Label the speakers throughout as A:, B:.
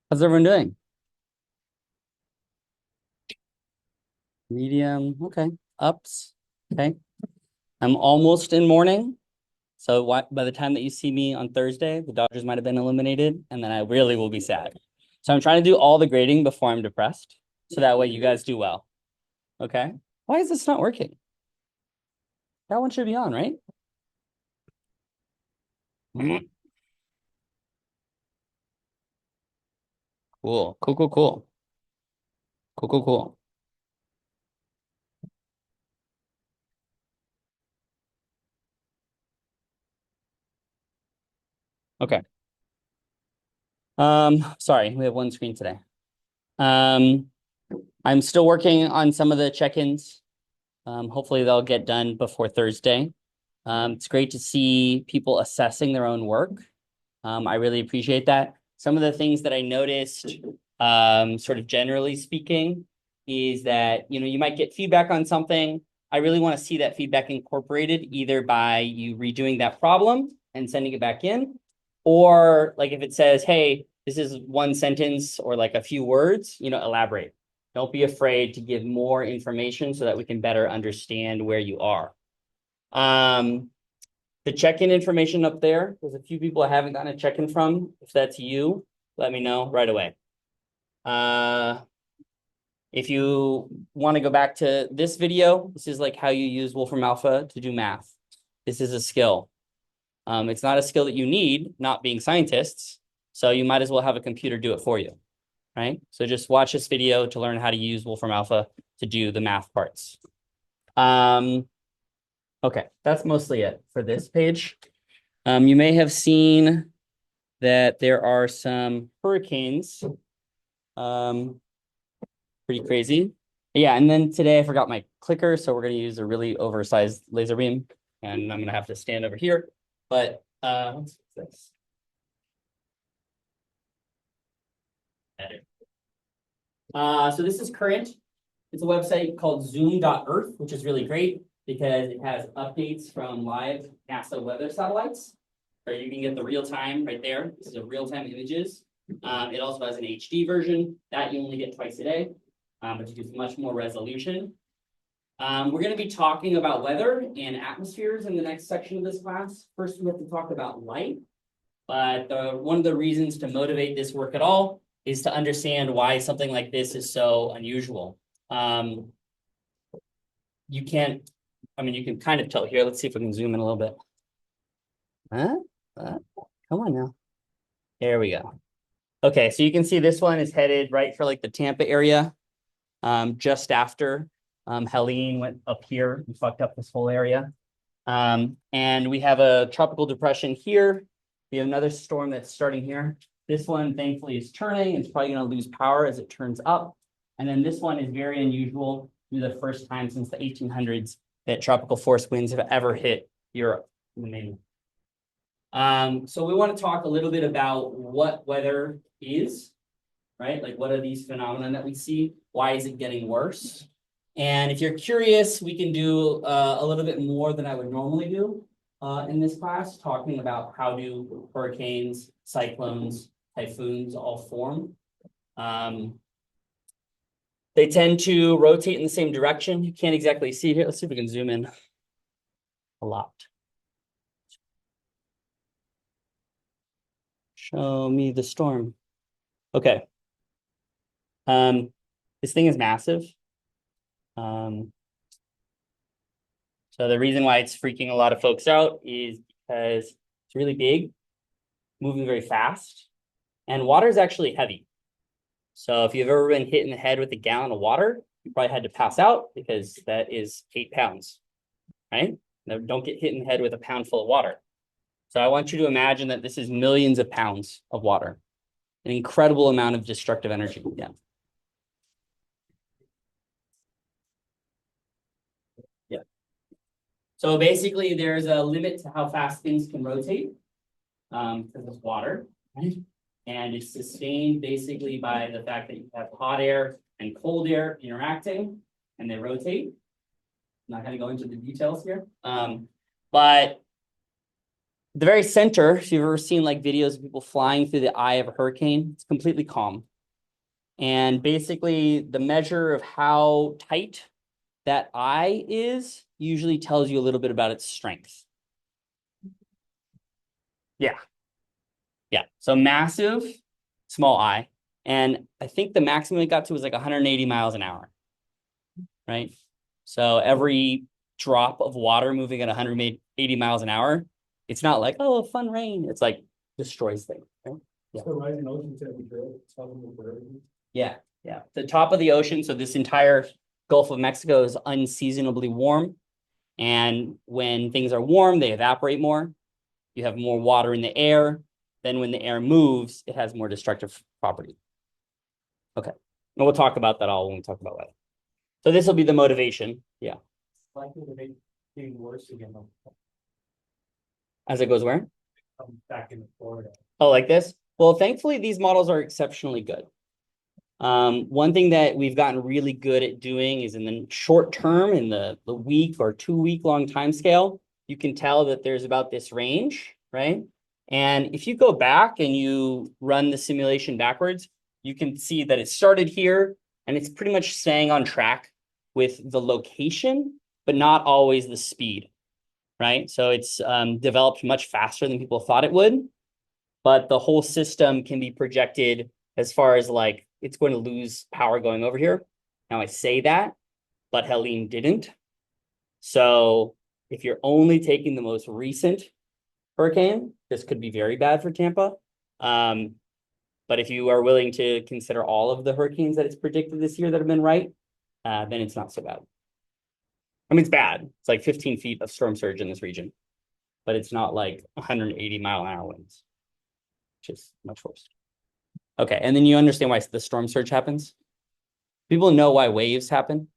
A: How's everyone doing? Medium. Okay. Ups. Okay. I'm almost in morning. So by the time that you see me on Thursday, the Dodgers might have been eliminated, and then I really will be sad. So I'm trying to do all the grading before I'm depressed. So that way you guys do well. Okay. Why is this not working? That one should be on, right? Cool. Cool, cool, cool. Cool, cool, cool. Okay. Sorry, we have one screen today. Um, I'm still working on some of the check-ins. Hopefully they'll get done before Thursday. It's great to see people assessing their own work. I really appreciate that. Some of the things that I noticed, sort of generally speaking, is that you might get feedback on something. I really want to see that feedback incorporated either by you redoing that problem and sending it back in, or like if it says, "Hey, this is one sentence or like a few words," elaborate. Don't be afraid to give more information so that we can better understand where you are. Um, the check-in information up there's a few people I haven't gotten a check-in from. If that's you, let me know right away. Uh, if you want to go back to this video, this is like how you use Wolfram Alpha to do math. This is a skill. It's not a skill that you need, not being scientists, so you might as well have a computer do it for you, right? So just watch this video to learn how to use Wolfram Alpha to do the math parts. Okay, that's mostly it for this page. You may have seen that there are some hurricanes. Um, Pretty crazy. Yeah, and then today I forgot my clicker, so we're gonna use a really oversized laser beam, and I'm gonna have to stand over here. But what's this? Edit. So this is current. It's a website called zoom.earth, which is really great because it has updates from live NASA weather satellites. Or you can get the real time right there. This is a real time images. It also has an HD version that you only get twice a day, but it gives much more resolution. We're going to be talking about weather and atmospheres in the next section of this class. First, we have to talk about light. But one of the reasons to motivate this work at all is to understand why something like this is so unusual. Um, you can't, you can kind of tell here. Let's see if we can zoom in a little bit. Huh? Come on now. There we go. Okay, so you can see this one is headed right for like the Tampa area, just after Helene went up here and fucked up this whole area. And we have a tropical depression here. We have another storm that's starting here. This one, thankfully, is turning. It's probably going to lose power as it turns up. And then this one is very unusual. This is the first time since the 1800s that tropical force winds have ever hit Europe in the mainland. So we want to talk a little bit about what weather is, right? Like what are these phenomena that we see? Why is it getting worse? And if you're curious, we can do a little bit more than I would normally do in this class, talking about how do hurricanes, cyclones, typhoons all form. They tend to rotate in the same direction. You can't exactly see here. Let's see if we can zoom in a lot. Show me the storm. Okay. This thing is massive. So the reason why it's freaking a lot of folks out is because it's really big, moving very fast, and water is actually heavy. So if you've ever been hit in the head with a gallon of water, you probably had to pass out because that is 8 pounds, right? Now, don't get hit in the head with a pound full of water. So I want you to imagine that this is millions of pounds of water, an incredible amount of destructive energy. Yeah. Yeah. So basically, there's a limit to how fast things can rotate because it's water, right? And it's sustained basically by the fact that you have hot air and cold air interacting and they rotate. I'm not going to go into the details here. But the very center, if you've ever seen like videos of people flying through the eye of a hurricane, it's completely calm. And basically the measure of how tight that eye is usually tells you a little bit about its strength. Yeah. Yeah. So massive, small eye. And I think the maximum it got to was like 180 miles an hour. Right. So every drop of water moving at 180 miles an hour, it's not like, oh, fun rain. It's like destroys things. Right? Yeah.
B: So rising ocean temperature,
A: Yeah. Yeah. The top of the ocean. So this entire Gulf of Mexico is unseasonably warm. And when things are warm, they evaporate more. You have more water in the air. Then when the air moves, it has more destructive property. Okay. And we'll talk about that all when we talk about weather. So this will be the motivation. Yeah.
B: likely to make things worse again.
A: As it goes where?
B: Back in Florida.
A: Oh, like this? Well, thankfully, these models are exceptionally good. One thing that we've gotten really good at doing is in the short term, in the week or 2 week long time scale, you can tell that there's about this range, right? And if you go back and you run the simulation backwards, you can see that it started here and it's pretty much staying on track with the location, but not always the speed, right? So it's developed much faster than people thought it would, but the whole system can be projected as far as like, it's going to lose power going over here. Now I say that, but Helene didn't. So if you're only taking the most recent hurricane, this could be very bad for Tampa. But if you are willing to consider all of the hurricanes that it's predicted this year that have been right, then it's not so bad. I mean, it's bad. It's like 15 feet of storm surge in this region, but it's not like 180-mile-an-hour winds, which is much worse. Okay, and then you understand why the storm surge happens? People know why waves happen.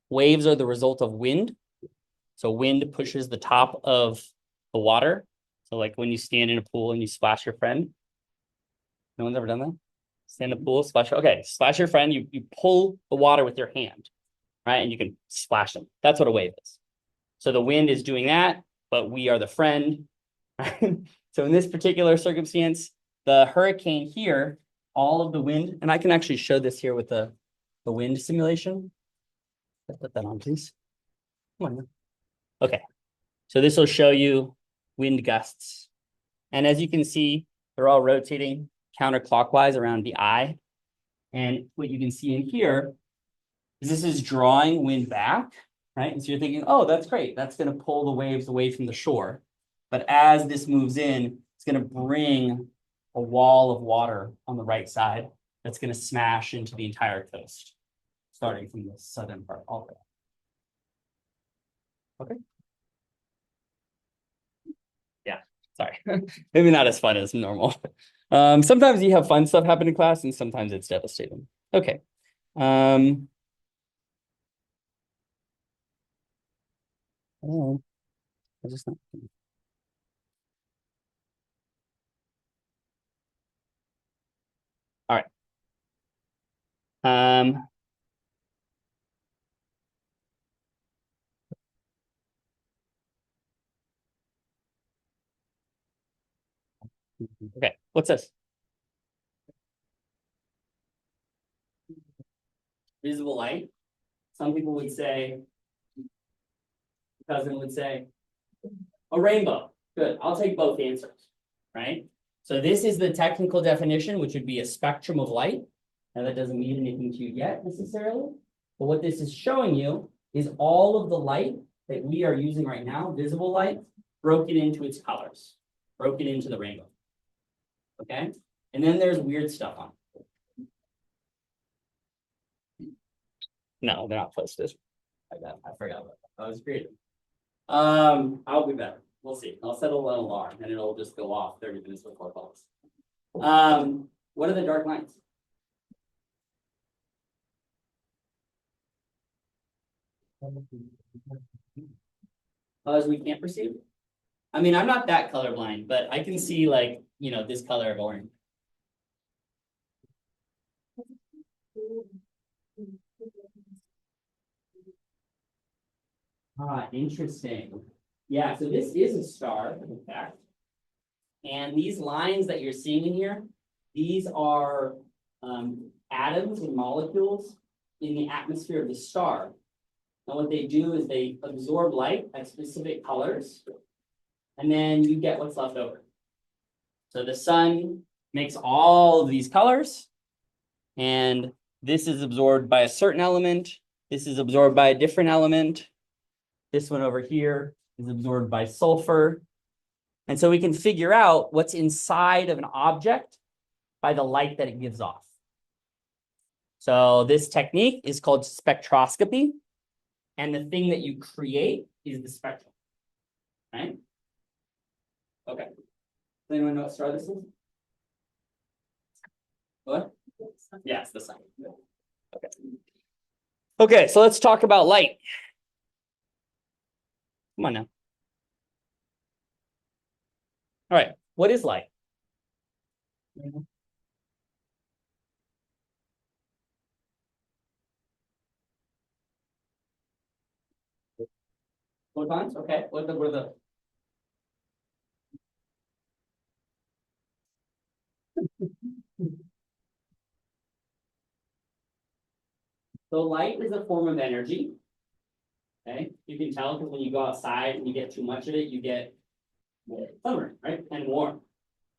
A: Waves are the result of wind. So wind pushes the top of the water. So like when you stand in a pool and you splash your friend. No one's ever done that? Stand in a pool, splash. Okay, splash your friend. You pull the water with your hand, right? And you can splash them. That's what a wave is. So the wind is doing that, but we are the friend. Right? So in this particular circumstance, the hurricane here, all of the wind, and I can actually show this here with the wind simulation. Let's put that on, please. Come on. Okay. So this will show you wind gusts. And as you can see, they're all rotating counterclockwise around the eye. And what you can see in here is this is drawing wind back, right? And so you're thinking, oh, that's great. That's going to pull the waves away from the shore. But as this moves in, it's going to bring a wall of water on the right side that's going to smash into the entire coast, starting from the southern part all the way. Okay. Yeah, sorry. Maybe not as fun as normal. Sometimes you have fun stuff happen in class and sometimes it's devastating. Okay. Oh, I just not. All right. Okay, what's this? Visible light. Some people would say, cousin would say, a rainbow. Good, I'll take both answers, right? So this is the technical definition, which would be a spectrum of light. Now that doesn't mean anything to you yet necessarily, but what this is showing you is all of the light that we are using right now, visible light, broken into its colors, broken into the rainbow. Okay, and then there's weird stuff on it. No, they're not posted. I forgot about that. I was creative. I'll be better. We'll see. I'll set an alarm and it'll just go off 30 minutes before calls. What are the dark lines? Colors we can't perceive? I mean, I'm not that colorblind, but I can see like, you know, this color of orange. Interesting. Yeah, so this is a star, in fact. And these lines that you're seeing in here, these are atoms and molecules in the atmosphere of the star. And what they do is they absorb light at specific colors, and then you get what's left over. So the sun makes all of these colors, and this is absorbed by a certain element. This is absorbed by a different element. This one over here is absorbed by sulfur. And so we can figure out what's inside of an object by the light that it gives off. So this technique is called spectroscopy. And the thing that you create is the spectrum, right? Okay. Does anyone know what star this is? What? Yeah, it's the sun. Okay. Okay, so let's talk about light. Come on now. All right, what is light? Photons? Okay, what are the So light is a form of energy. Okay, you can tell because when you go outside and you get too much of it, you get summer, right? And warm.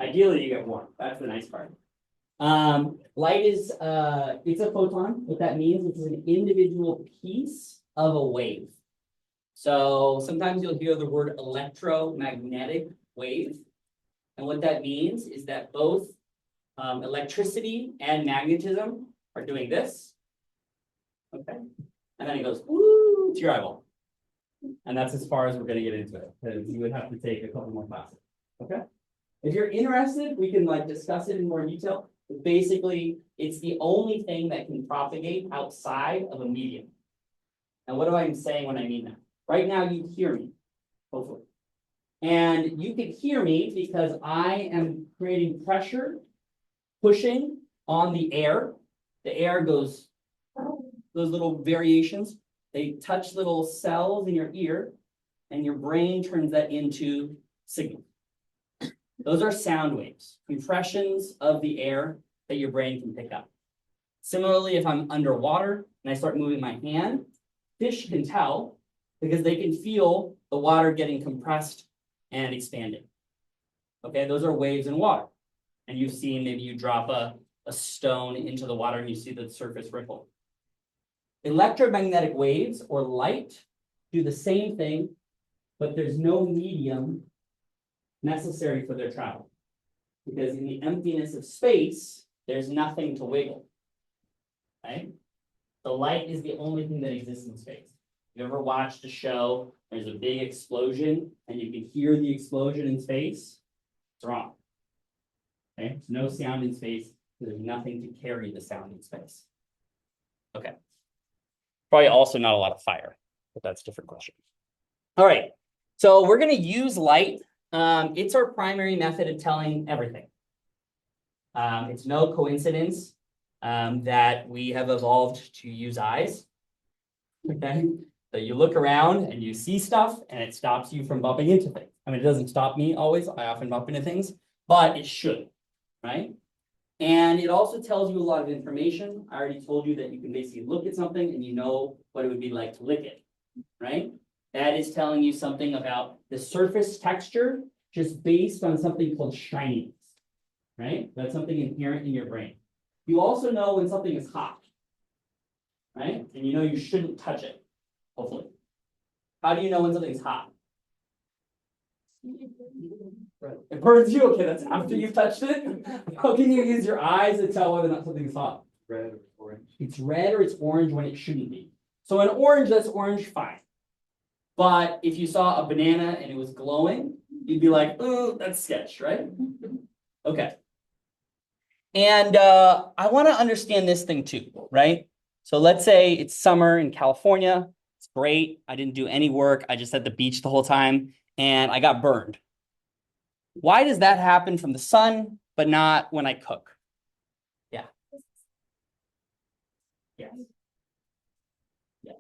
A: Ideally, you get warm. That's the nice part. Light is it's a photon. What that means is it's an individual piece of a wave. So sometimes you'll hear the word electromagnetic wave. And what that means is that both electricity and magnetism are doing this. Okay. And then it goes woo to your eyeball. And that's as far as we're going to get into it, because you would have to take a couple more classes. Okay. If you're interested, we can like discuss it in more detail. But basically, it's the only thing that can propagate outside of a medium. And what am I saying when I mean that? Right now, you hear me, hopefully. And you can hear me because I am creating pressure, pushing on the air. The air goes, those little variations, they touch little cells in your ear, and your brain turns that into signal. Those are sound waves, compressions of the air that your brain can pick up. Similarly, if I'm underwater and I start moving my hand, fish can tell because they can feel the water getting compressed and expanding. Okay, those are waves in water. And you've seen, maybe you drop a stone into the water and you see the surface ripple. Electromagnetic waves or light do the same thing, but there's no medium necessary for their travel. Because in the emptiness of space, there's nothing to wiggle. Right? The light is the only thing that exists in space. You ever watched a show, there's a big explosion, and you can hear the explosion in space? It's wrong. Okay? There's no sound in space, there's nothing to carry the sound in space. Okay. Probably also not a lot of fire, but that's a different question. All right, so we're going to use light. It's our primary method of telling everything. It's no coincidence that we have evolved to use eyes. Okay, so you look around and you see stuff and it stops you from bumping into things. I mean, it doesn't stop me always. I often bump into things, but it should, right? And it also tells you a lot of information. I already told you that you can basically look at something and you know what it would be like to lick it, right? That is telling you something about the surface texture just based on something called shininess, right? That's something inherent in your brain. You also know when something is hot, right? And you know you shouldn't touch it, hopefully. How do you know when something's hot? It burns you? Okay, that's after you've touched it. How can you use your eyes to tell whether or not something's hot?
B: Red or orange.
A: It's red or it's orange when it shouldn't be. So an orange that's orange, fine. But if you saw a banana and it was glowing, you'd be like, oh, that's sketch, right? Okay. And I want to understand this thing too, right? So let's say it's summer in California. It's great. I didn't do any work. I just at the beach the whole time and I got burned. Why does that happen from the sun, but not when I cook? Yeah. Yes. Yes.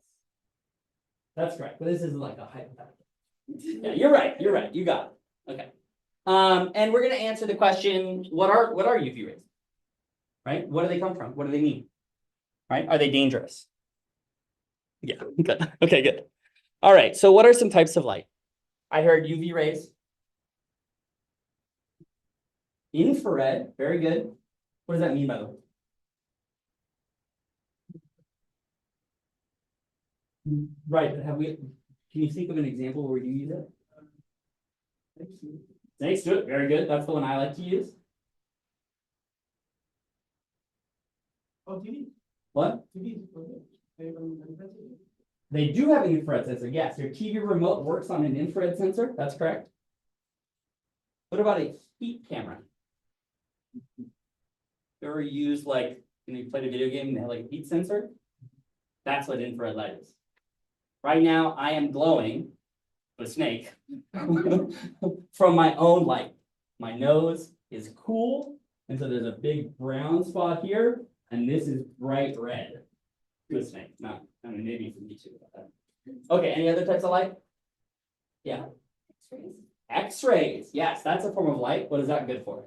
A: That's correct, but this is like a hypothetical. Yeah, you're right, you got it, okay. And we're gonna answer the question, what are UV rays? Right, what do they come from, what do they mean? Right, are they dangerous? Yeah, good, okay, good. All right, so what are some types of light? I heard UV rays. Infrared, very good. What does that mean, by the way? Right, but can you think of an example where you use it? Snakes do it, very good. That's the one I like to use.
B: Oh, TV.
A: What?
B: TV.
A: They do have an infrared sensor. Yes, your TV remote works on an infrared sensor. That's correct. What about a heat camera? You ever use like when you played a video game and they have like a heat sensor? That's what infrared light is. Right now, I am glowing with a snake from my own light. My nose is cool, and so there's a big brown spot here, and this is bright red to a snake. Not, I mean, maybe for me too. Okay, any other types of light? Yeah.
C: X-rays.
A: X-rays. Yes, that's a form of light. What is that good for?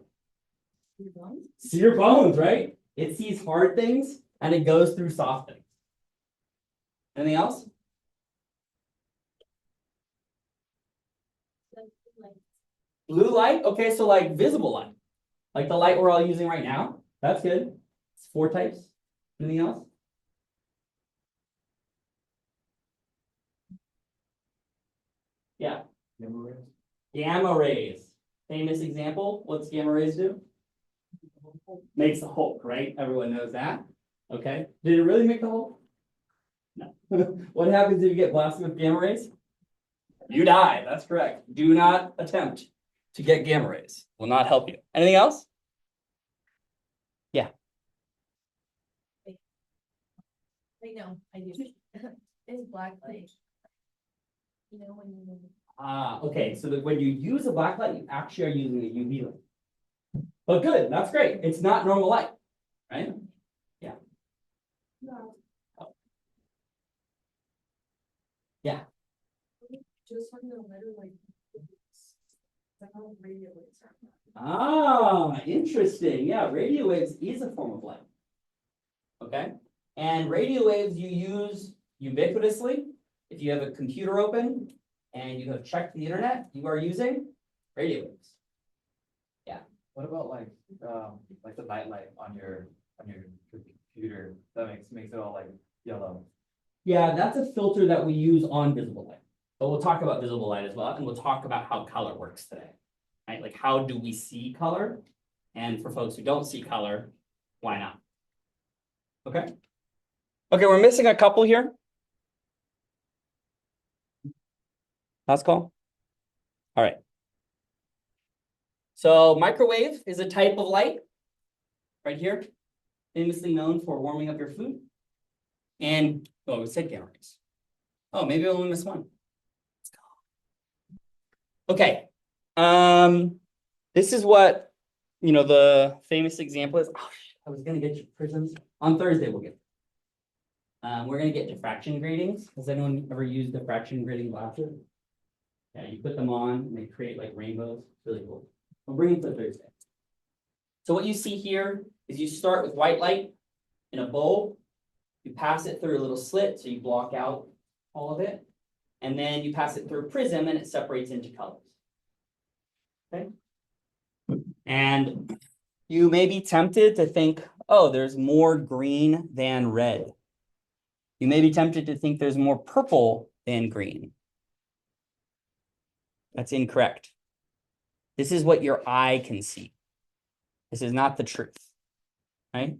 C: Your bones.
A: See your bones, right? It sees hard things and it goes through soft things. Anything else? Blue light. Okay, so like visible light. Like the light we're all using right now. That's good. It's 4 types. Anything else? Yeah. Gamma rays. Famous example. What's gamma rays do? Makes the Hulk, right? Everyone knows that. Okay. Did it really make the Hulk? No. What happens if you get blasted with gamma rays? You die. That's correct. Do not attempt to get gamma rays. Will not help you. Anything else? Yeah.
C: Wait, no, I do. It's black light. You know, when you.
A: Okay. So that when you use a black light, you actually are using a UV light. But good. That's great. It's not normal light, right? Yeah.
C: No.
A: Yeah.
C: Just when the letter like. That's how radio waves are.
A: Ah, interesting. Yeah, radio waves is a form of light. Okay. And radio waves you use ubiquitously. If you have a computer open and you have checked the internet, you are using radio waves.
B: What about like the night light on your computer that makes it all like yellow?
A: Yeah, that's a filter that we use on visible light. But we'll talk about visible light as well, and we'll talk about how color works today. Right? Like how do we see color? And for folks who don't see color, why not? Okay. Okay, we're missing a couple here. Last call. All right. So microwave is a type of light right here, famously known for warming up your food. And, oh, we said gamma rays. Oh, maybe we only missed one. Let's go. Okay. This is what, the famous example is. Oh, I was going to get you prisms. On Thursday, we'll get. We're going to get diffraction gratings. Has anyone ever used diffraction grating glasses? Yeah, you put them on and they create like rainbows. It's really cool. We'll bring it to Thursday. So what you see here is you start with white light in a bowl. You pass it through a little slit, so you block out all of it. And then you pass it through a prism and it separates into colors. Okay. And you may be tempted to think, oh, there's more green than red. You may be tempted to think there's more purple than green. That's incorrect. This is what your eye can see. This is not the truth, right?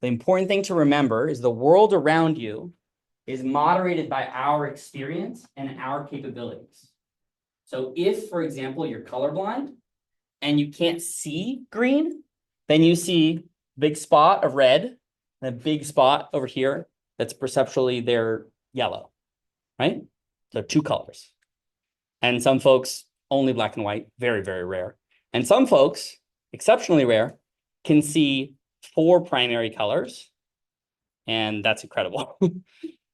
A: The important thing to remember is the world around you is moderated by our experience and our capabilities. So if, for example, you're colorblind and you can't see green, then you see a big spot of red and a big spot over here that's perceptually they're yellow, right? So 2 colors. And some folks only black and white, very, very rare. And some folks, exceptionally rare, can see 4 primary colors. And that's incredible.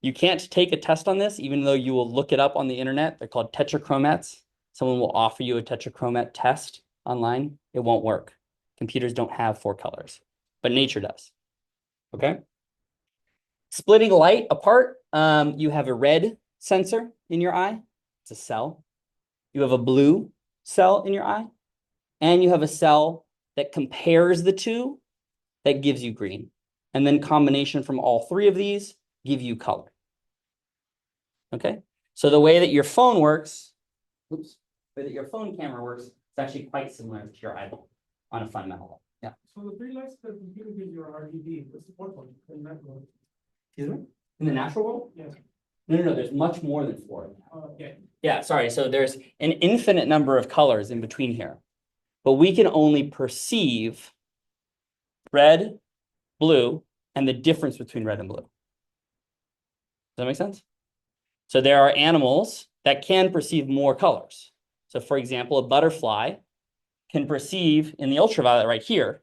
A: You can't take a test on this, even though you will look it up on the internet. They're called tetrachromats. Someone will offer you a tetrachromat test online. It won't work. Computers don't have 4 colors, but nature does. Okay. Splitting light apart, you have a red sensor in your eye. It's a cell. You have a blue cell in your eye, and you have a cell that compares the two that gives you green. And then combination from all 3 of these give you color. Okay, so the way that your phone works, the way that your phone camera works, is actually quite similar to your eyeball on a fundamental level. Yeah.
D: So the 3 lights that the computer gives you are RGB, what's the fourth one in that one?
A: Excuse me? In the natural world?
D: Yeah.
A: No, there's much more than 4.
D: Okay.
A: Yeah, sorry. So there's an infinite number of colors in between here, but we can only perceive red, blue, and the difference between red and blue. Does that make sense? So there are animals that can perceive more colors. So for example, a butterfly can perceive in the ultraviolet right here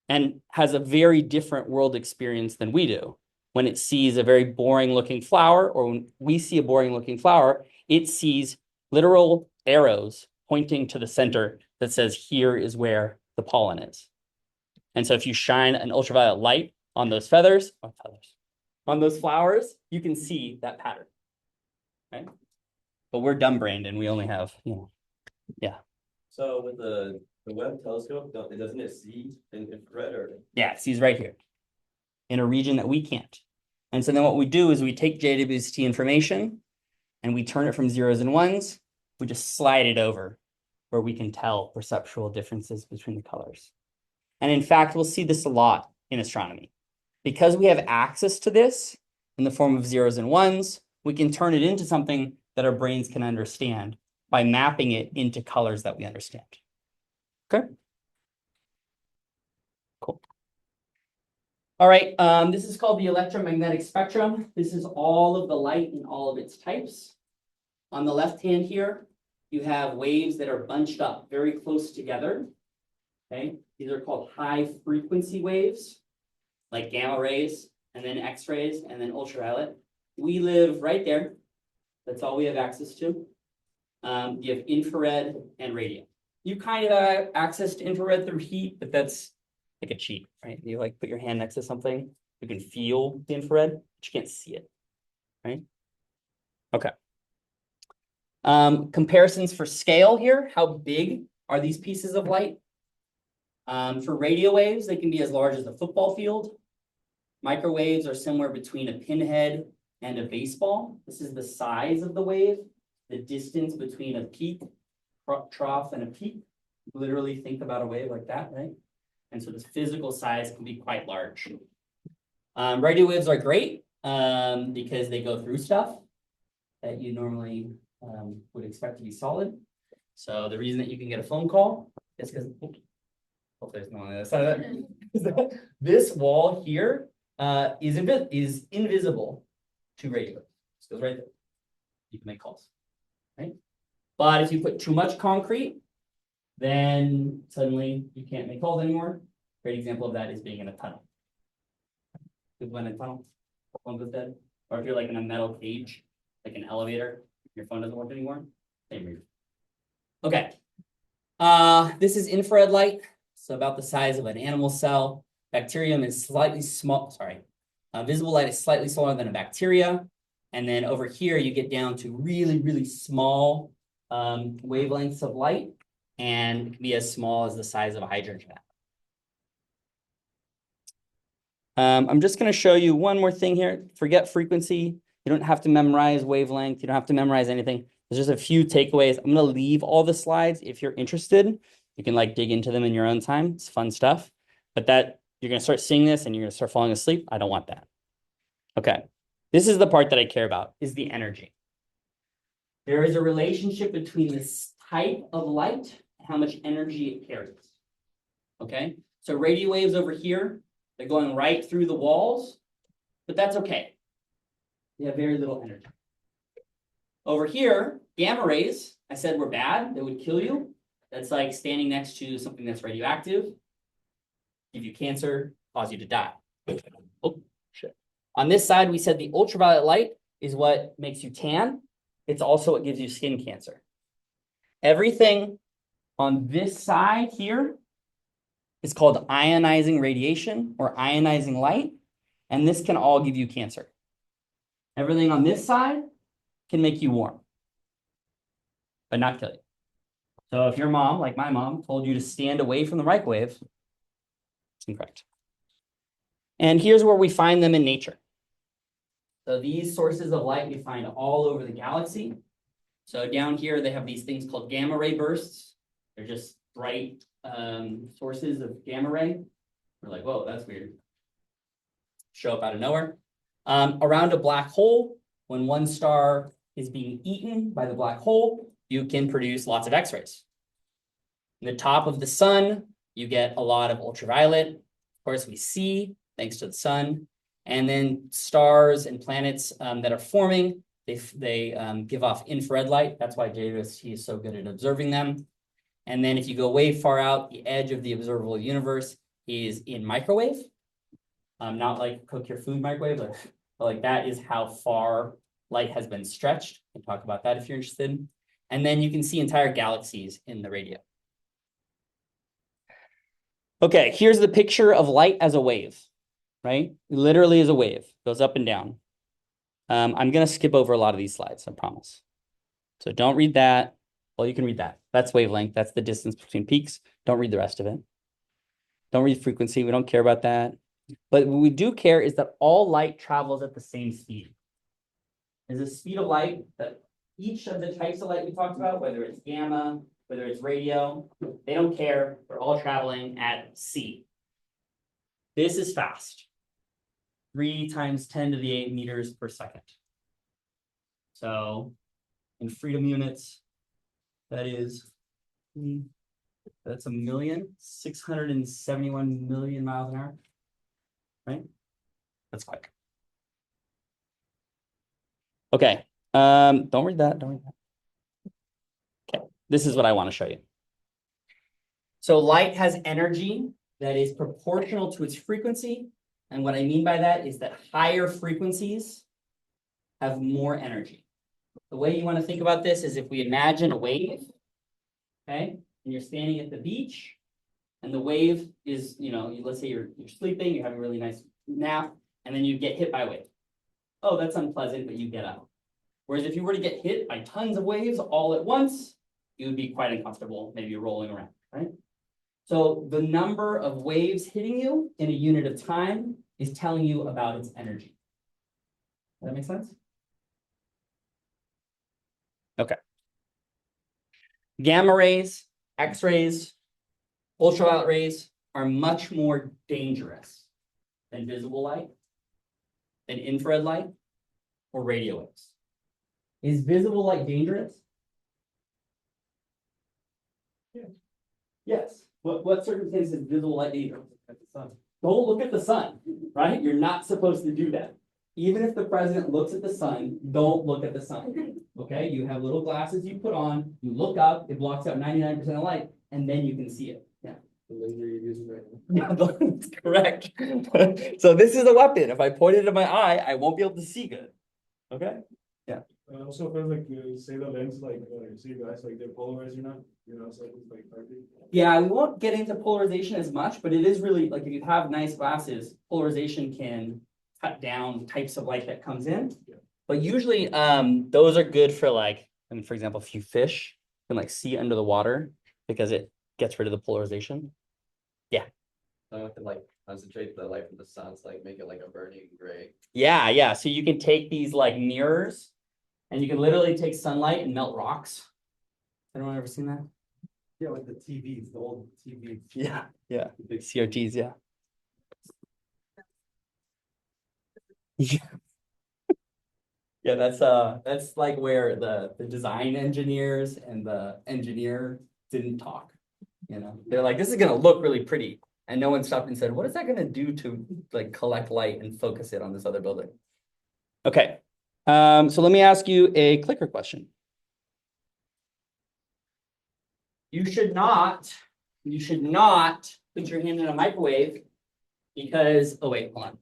A: and has a very different world experience than we do. When it sees a very boring looking flower, or when we see a boring looking flower, it sees literal arrows pointing to the center that says, here is where the pollen is. And so if you shine an ultraviolet light on those on those flowers, you can see that pattern. Right? But we're dumb brained and we only have,
E: So with the Webb telescope, doesn't it see in infrared or?
A: yeah, it sees right here in a region that we can't. And so then what we do is we take JWST information and we turn it from 0s and 1s. We just slide it over where we can tell perceptual differences between the colors. And in fact, we'll see this a lot in astronomy. Because we have access to this in the form of 0s and 1s, we can turn it into something that our brains can understand by mapping it into colors that we understand. Okay. Cool. All right, this is called the electromagnetic spectrum. This is all of the light in all of its types. On the left hand here, you have waves that are bunched up very close together. Okay, these are called high frequency waves, like gamma rays, and then X-rays, and then ultraviolet. We live right there. That's all we have access to. You have infrared and radio. You kind of have access to infrared through heat, but that's like a cheat, right? You like put your hand next to something, you can feel the infrared, but you can't see it, right? Okay. Comparisons for scale here. How big are these pieces of light? For radio waves, they can be as large as a football field. Microwaves are somewhere between a pinhead and a baseball. This is the size of the wave, the distance between a peak, trough, and a peak. Literally think about a wave like that, right? And so this physical size can be quite large. Radio waves are great because they go through stuff that you normally would expect to be solid. So the reason that you can get a phone call is because, hopefully there's no one on the other side of that, is that this wall here is invisible to radio waves. It goes right there. You can make calls, right? But if you put too much concrete, then suddenly you can't make calls anymore. Great example of that is being in a tunnel. You've been in a tunnel, phone goes dead. Or if you're like in a metal cage, like an elevator, your phone doesn't work anymore. Same reason. Okay. This is infrared light. So about the size of an animal cell. Bacterium is slightly small, visible light is slightly smaller than a bacteria. And then over here, you get down to really, really small wavelengths of light, and it can be as small as the size of a hydrogen atom. I'm just going to show you one more thing here. Forget frequency. You don't have to memorize wavelength. You don't have to memorize anything. There's just a few takeaways. I'm going to leave all the slides. If you're interested, you can like dig into them in your own time. It's fun stuff. But that you're going to start seeing this and you're going to start falling asleep. I don't want that. Okay. This is the part that I care about, is the energy. There is a relationship between this type of light and how much energy it carries. Okay. So radio waves over here, they're going right through the walls, but that's okay. They have very little energy. Over here, gamma rays, I said were bad. They would kill you. That's like standing next to something that's radioactive, give you cancer, cause you to die. Oh, shit. On this side, we said the ultraviolet light is what makes you tan. It's also what gives you skin cancer. Everything on this side here is called ionizing radiation or ionizing light, and this can all give you cancer. Everything on this side can make you warm, but not kill you. So if your mom, like my mom, told you to stand away from the microwave, it's incorrect. And here's where we find them in nature. So these sources of light we find all over the galaxy. So down here, they have these things called gamma ray bursts. They're just bright sources of gamma ray. We're like, whoa, that's weird. Show up out of nowhere. Around a black hole, when one star is being eaten by the black hole, you can produce lots of X-rays. In the top of the sun, you get a lot of ultraviolet. Of course, we see, thanks to the sun. And then stars and planets that are forming, they give off infrared light. That's why JWST is so good at observing them. And then if you go way far out, the edge of the observable universe is in microwave. Not like cook your food microwave, but like that is how far light has been stretched. We can talk about that if you're interested. And then you can see entire galaxies in the radio. Okay, here's the picture of light as a wave, right? It literally is a wave, goes up and down. I'm going to skip over a lot of these slides, I promise. So don't read that. Well, you can read that. That's wavelength. That's the distance between peaks. Don't read the rest of it. Don't read frequency. We don't care about that. But what we do care is that all light travels at the same speed. There's a speed of light that each of the types of light we talked about, whether it's gamma, whether it's radio, they don't care. They're all traveling at c. This is fast. 3 times 10 to the 8 meters per second. So in freedom units, that is, that's 1,671,000,000 miles an hour, right? That's quick. Okay, don't read that, don't read that. Okay, this is what I want to show you. So light has energy that is proportional to its frequency. And what I mean by that is that higher frequencies have more energy. The way you want to think about this is if we imagine a wave, okay, and you're standing at the beach, and the wave is, let's say you're sleeping, you're having a really nice nap, and then you get hit by a wave. Oh, that's unpleasant, but you get up. Whereas if you were to get hit by tons of waves all at once, you would be quite uncomfortable, maybe rolling around, right? So the number of waves hitting you in a unit of time is telling you about its energy. Does that make sense? Okay. Gamma rays, X-rays, ultraviolet rays are much more dangerous than visible light, than infrared light, or radio waves. Is visible light dangerous? Yeah. Yes. What circumstances is visible light dangerous?
B: At the sun.
A: Don't look at the sun, right? You're not supposed to do that. Even if the president looks at the sun, don't look at the sun. Okay, you have little glasses you put on, you look up, it blocks out 99% of light, and then you can see it. Yeah.
B: The laser you're using right now.
A: Yeah, that's correct. So this is a weapon. If I point it at my eye, I won't be able to see good. Okay?
D: Also, if like you say the lens, like you see guys like they're polarized or not, so it's like perfect.
A: Yeah, we won't get into polarization as much, but it is really like if you have nice glasses, polarization can cut down types of light that comes in.
D: Yeah.
A: But usually those are good for like, for example, if you fish can like see under the water because it gets rid of the polarization. Yeah.
E: So I can like concentrate the light from the sun, so like make it like a burning gray.
A: Yeah. So you can take these like mirrors and you can literally take sunlight and melt rocks. Anyone ever seen that?
B: Yeah, like the TVs, the old TVs.
A: Yeah. The big CRTs, yeah. Yeah, that's like where the design engineers and the engineer didn't talk. They're like, this is gonna look really pretty. And no one stopped and said, what is that gonna do to like collect light and focus it on this other building? Okay. So let me ask you a clicker question. You should not put your hand in a microwave because, oh wait, hold on.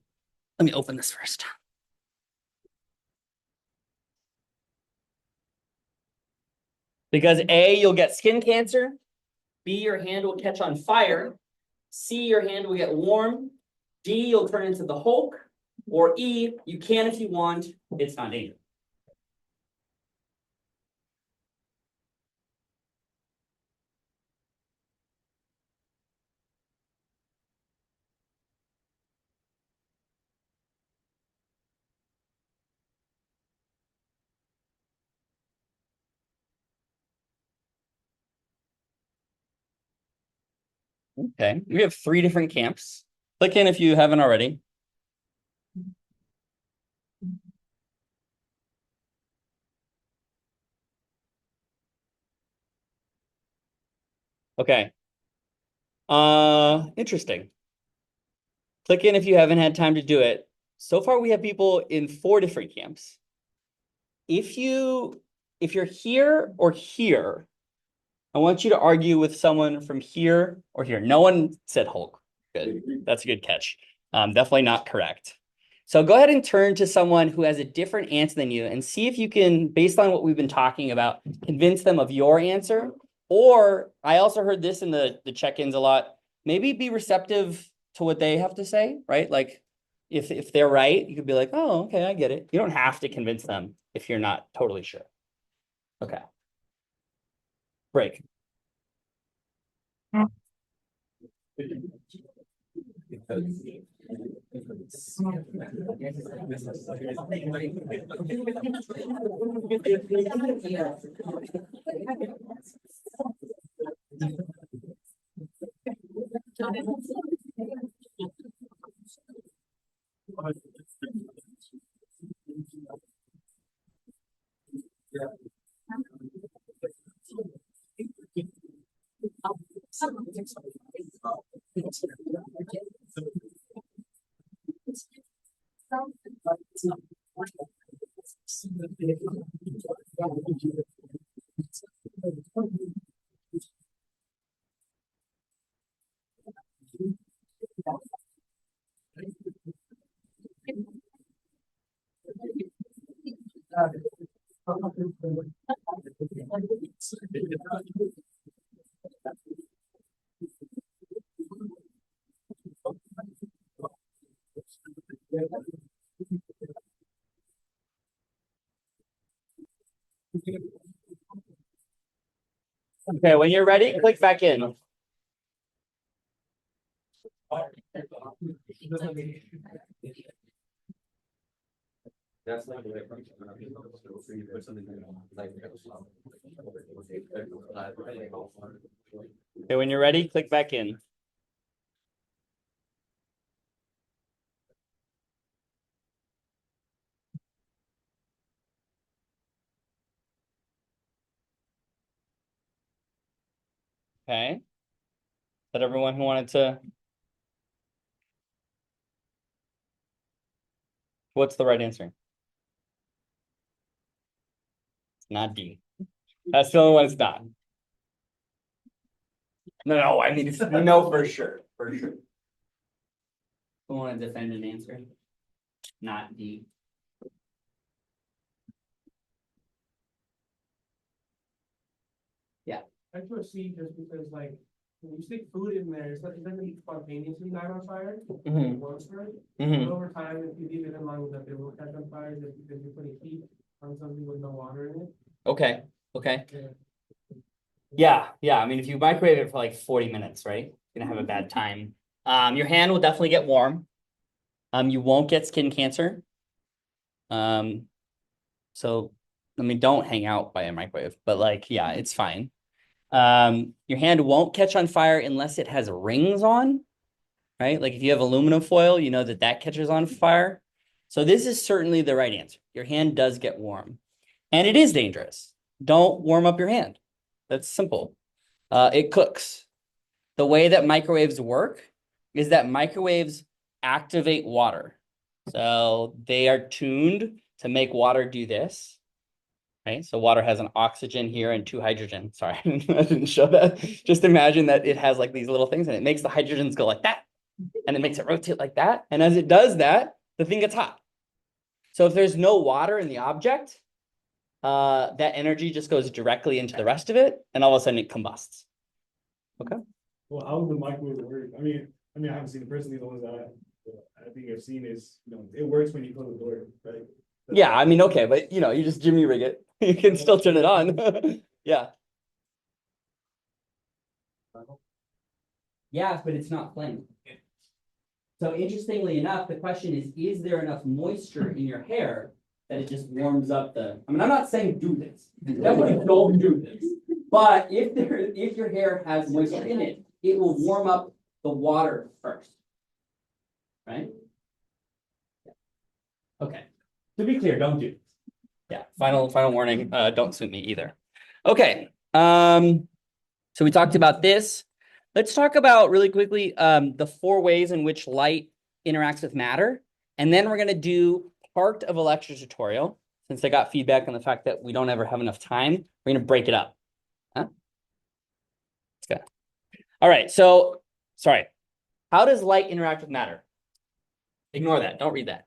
A: Let me open this first. Because A, you'll get skin cancer. B, your hand will catch on fire. C, your hand will get warm. D, you'll turn into the Hulk. Or E, you can if you want, it's not dangerous. Okay, we have 3 different camps. Click in if you haven't already. Okay. Interesting. Click in if you haven't had time to do it. So far, we have people in 4 different camps. If you're here or here, I want you to argue with someone from here or here. No one said Hulk. Good. That's a good catch. Definitely not correct. So go ahead and turn to someone who has a different answer than you and see if you can, based on what we've been talking about, convince them of your answer. Or I also heard this in the check-ins a lot. Maybe be receptive to what they have to say, right? Like if they're right, you could be like, oh, okay, I get it. You don't have to convince them if you're not totally sure. Okay. Break. Okay, when you're ready, click back in.
E: That's like the way or something like.
A: Okay, when you're ready, click back in. Okay. Is that everyone who wanted to? What's the right answer? It's not D. That's the only one it's not. No, I mean, it's, we know for sure, for sure. Who want to defend an answer? Not D.
D: I just see just because like, when you stick food in there, it doesn't spontaneously light on fire.
A: Mhm.
D: Once, right?
A: Mhm.
D: But over time, if you leave it in long enough, it will catch on fire just because you're putting heat on something with no water in it.
A: Okay, okay.
D: Yeah.
A: Yeah. I mean, if you microwave it for like 40 minutes, right? You're gonna have a bad time. Your hand will definitely get warm. You won't get skin cancer. So I mean, don't hang out by a microwave, but like, yeah, it's fine. Your hand won't catch on fire unless it has rings on, right? Like if you have aluminum foil, you know that catches on fire. So this is certainly the right answer. Your hand does get warm, and it is dangerous. Don't warm up your hand. That's simple. It cooks. The way that microwaves work is that microwaves activate water. So they are tuned to make water do this. Right, so water has an oxygen here and 2 hydrogen. Sorry, I didn't show that. Just imagine that it has like these little things and it makes the hydrogens go like that. And it makes it rotate like that. And as it does that, the thing gets hot. So if there's no water in the object, that energy just goes directly into the rest of it, and all of a sudden it combusts.
D: Well, how would the microwave work? I haven't seen it personally. The ones that I think I've seen is, it works when you close the door, right?
A: Yeah, I mean, okay, but you just jimmy rig it. You can still turn it on. Yeah. Yeah, but it's not flame. So interestingly enough, the question is there enough moisture in your hair that it just warms up I'm not saying do this. Definitely don't do this. But if your hair has moisture in it, it will warm up the water first. Right? Okay. To be clear, don't do this. Yeah, final warning, don't sue me either. Okay. So we talked about this. Let's talk about really quickly the 4 ways in which light interacts with matter. And then we're going to do part of a lecture tutorial. Since I got feedback on the fact that we don't ever have enough time, we're going to break it up. Huh? Let's go. All right. So, sorry. How does light interact with matter? Ignore that. Don't read that.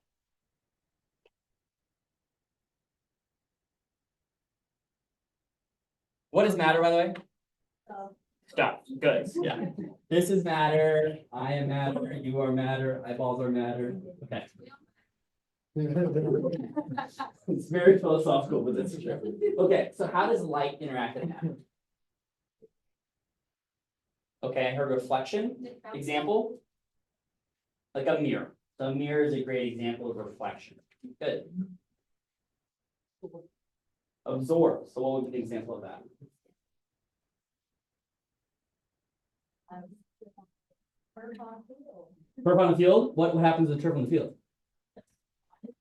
A: What is matter, by the way? Stuff, goods, yeah. This is matter, I am matter, you are matter, eyeballs are matter, okay. It's very philosophical, but it's true. Okay, so how does light interact with matter? Okay, I heard reflection, example. Like a mirror. So a mirror is a great example of reflection. Good. Absorb, so what would be the example of that? Turf on the field, what happens with turf on the field?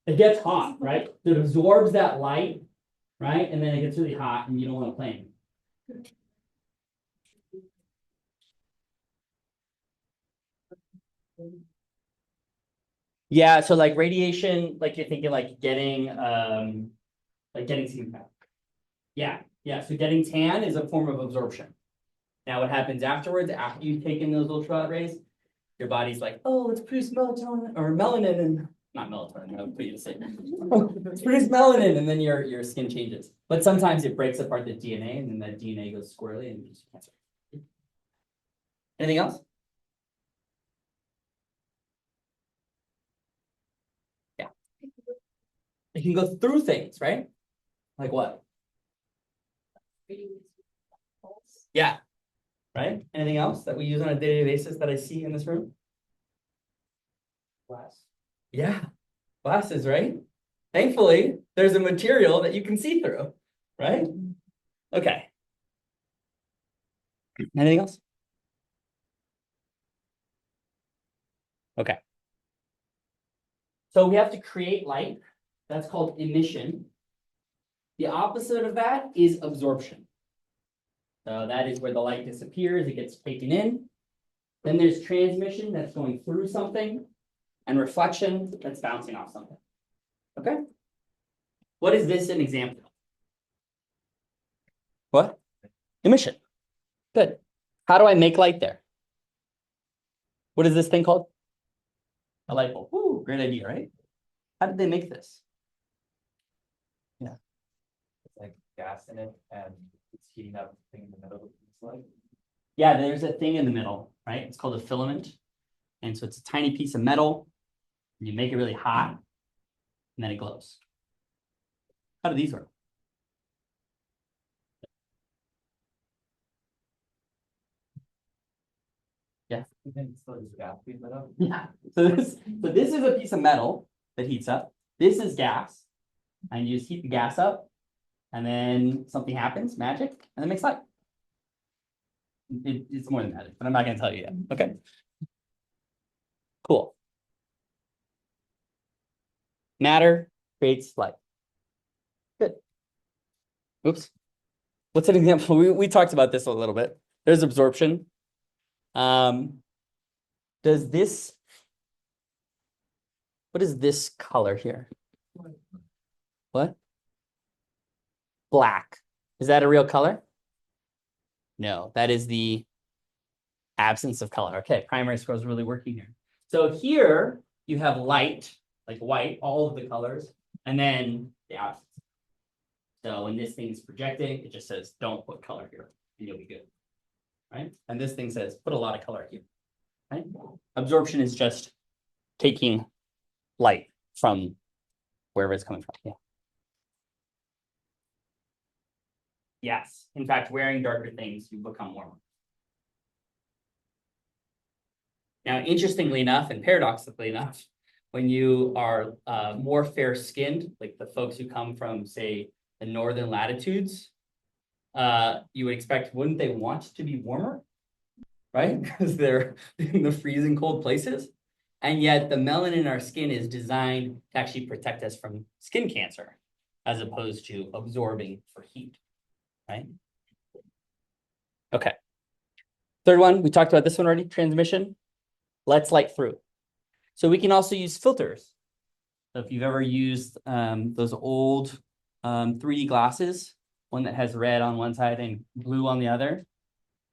A: It gets hot, right? It absorbs that light, right? And then it gets really hot and you don't want to play anymore. Yeah, so like radiation, like you're thinking like getting tan. Yeah, so getting tan is a form of absorption. Now what happens afterwards, after you've taken those ultraviolet rays, your body's like, oh, let's produce melatonin or melanin and not melatonin, I'll put you to sleep. Let's produce melanin and then your skin changes. But sometimes it breaks apart the DNA and then that DNA goes squirrely and you just cancer. Anything else? Yeah. It can go through things, right? Like what? Yeah. Right? Anything else that we use on a daily basis that I see in this room? Glass. Yeah, glasses, right? Thankfully, there's a material that you can see through, right? Okay. Anything else? Okay. So we have to create light. That's called emission. The opposite of that is absorption. So that is where the light disappears, it gets taken in. Then there's transmission that's going through something, and reflection that's bouncing off something. Okay? What is this an example of? What? Emission. Good. How do I make light there? What is this thing called? A light bulb. Ooh, great idea, right? How did they make this?
B: It's like gas in it and it's heating up the thing in the middle of the light.
A: Yeah, there's a thing in the middle, right? It's called a filament. And so it's a tiny piece of metal. And you make it really hot, and then it glows. How do these work? Yeah.
B: And then it's still just gas being lit up.
A: Yeah. So this is a piece of metal that heats up. This is gas. And you just heat the gas up, and then something happens, magic, and it makes light. It's more than magic, but I'm not going to tell you yet. Okay. Cool. Matter creates light. Good. Oops. What's an example? We talked about this a little bit. There's absorption. Does this, what is this color here? What? Black. Is that a real color? No, that is the absence of color. Okay, primary scroll is really working here. So here you have light, like white, all of the colors, and then the absence. So when this thing is projecting, it just says, don't put color here, and you'll be good. Right? And this thing says, put a lot of color here. Right? Absorption is just taking light from wherever it's coming from. Yeah. Yes. In fact, wearing darker things, you become warmer. Now, interestingly enough, and paradoxically enough, when you are more fair-skinned, like the folks who come from, say, the northern latitudes, you would expect, wouldn't they want to be warmer? Right? Because they're in the freezing cold places. And yet the melanin in our skin is designed to actually protect us from skin cancer, as opposed to absorbing for heat, right? Okay. Third one, we talked about this one already, transmission. Let's light through. So we can also use filters. So if you've ever used those old 3D glasses, one that has red on one side and blue on the other,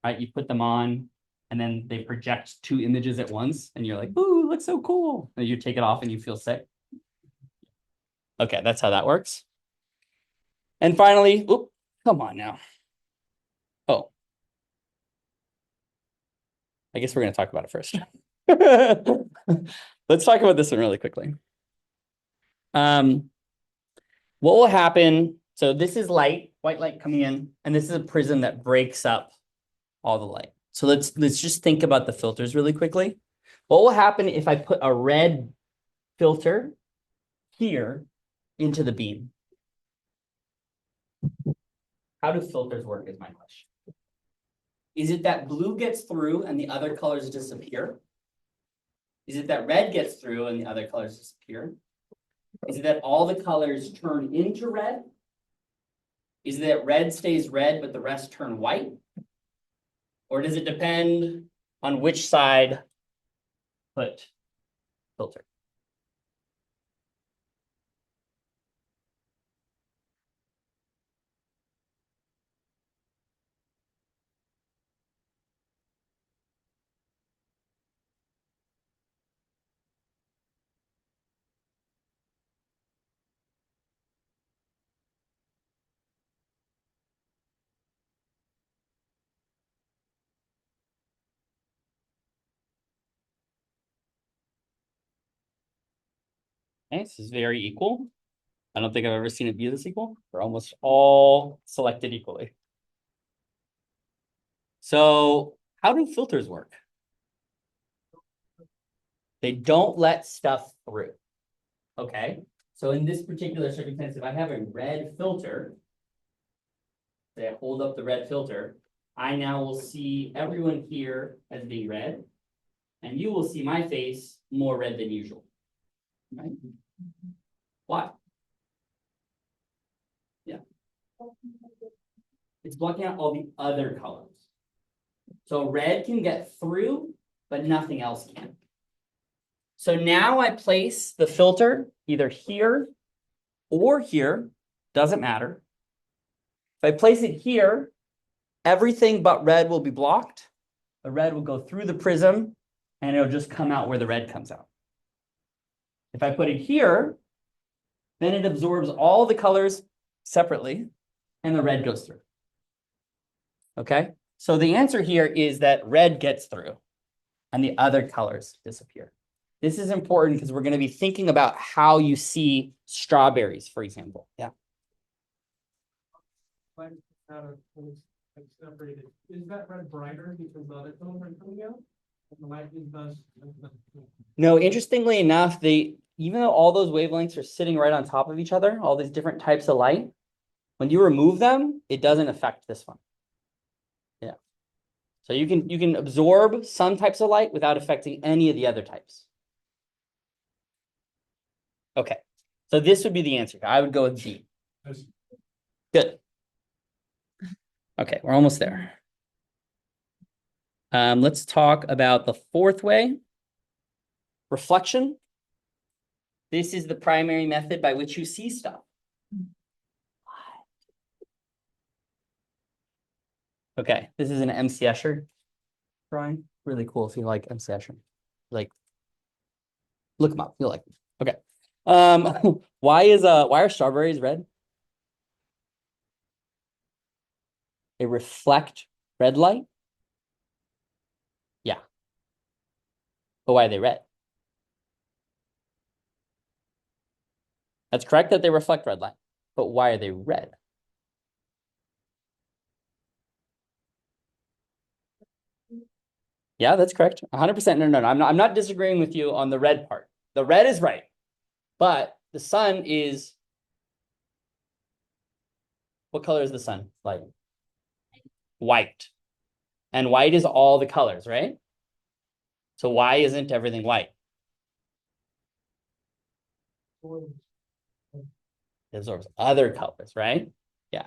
A: right? You put them on and then they project two images at once and you're like, ooh, looks so cool. And you take it off and you feel sick. Okay, that's how that works. And finally, oop, come on now. Oh. I guess we're going to talk about it first. Let's talk about this one really quickly. What will happen? So this is light, white light coming in, and this is a prism that breaks up all the light. So let's just think about the filters really quickly. What will happen if I put a red filter here into the beam? How do filters work is my question. Is it that blue gets through and the other colors disappear? Is it that red gets through and the other colors disappear? Is it that all the colors turn into red? Is it that red stays red, but the rest turn white? Or does it depend on which side put filter? Okay, this is very equal. I don't think I've ever seen it be this equal. They're almost all selected equally. So how do filters work? They don't let stuff through. Okay, so in this particular circumstance, if I have a red filter, say I hold up the red filter, I now will see everyone here as being red, and you will see my face more red than usual. Right? Why? Yeah. It's blocking out all the other colors. So red can get through, but nothing else can. So now I place the filter either here or here, doesn't matter. If I place it here, everything but red will be blocked. The red will go through the prism and it'll just come out where the red comes out. If I put it here, then it absorbs all the colors separately and the red goes through. Okay, so the answer here is that red gets through and the other colors disappear. This is important because we're going to be thinking about how you see strawberries, for example. Yeah.
D: Separated. Is that red brighter because the other colors are coming out? And the light does.
A: No, interestingly enough, even though all those wavelengths are sitting right on top of each other, all these different types of light, when you remove them, it doesn't affect this one. Yeah. So you can absorb some types of light without affecting any of the other types. Okay. So this would be the answer. I would go with D. Good. Okay, we're almost there. Let's talk about the fourth way. Reflection. This is the primary method by which you see stuff. Okay, this is an MC Escher drawing. Really cool if you like MC Escher. Like, look them up. You'll like them. Okay. Why are strawberries red? They reflect red light? Yeah. But why are they red? That's correct that they reflect red light, but why are they red? Yeah, that's correct. 100%. No, I'm not disagreeing with you on the red part. The red is right, but the sun is, what color is the sun? Like white. And white is all the colors, right? So why isn't everything white? It absorbs other colors, right? Yeah.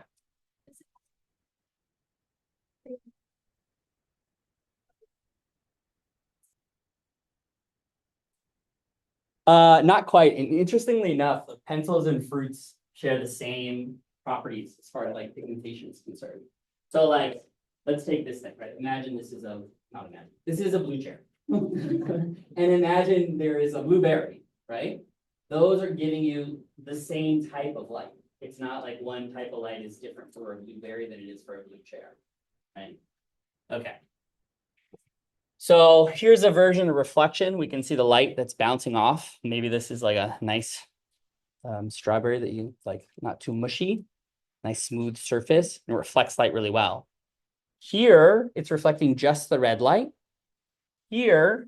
A: Not quite. And interestingly enough, pencils and fruits share the same properties as far as like pigmentation is concerned. So like, let's take this thing, right? Imagine this is this is a blue chair. And imagine there is a blueberry, right? Those are giving you the same type of light. It's not like one type of light is different for a blueberry than it is for a blue chair, right? Okay. So here's a version of reflection. We can see the light that's bouncing off. Maybe this is like a nice strawberry that you like, not too mushy, nice smooth surface, and it reflects light really well. Here, it's reflecting just the red light. Here,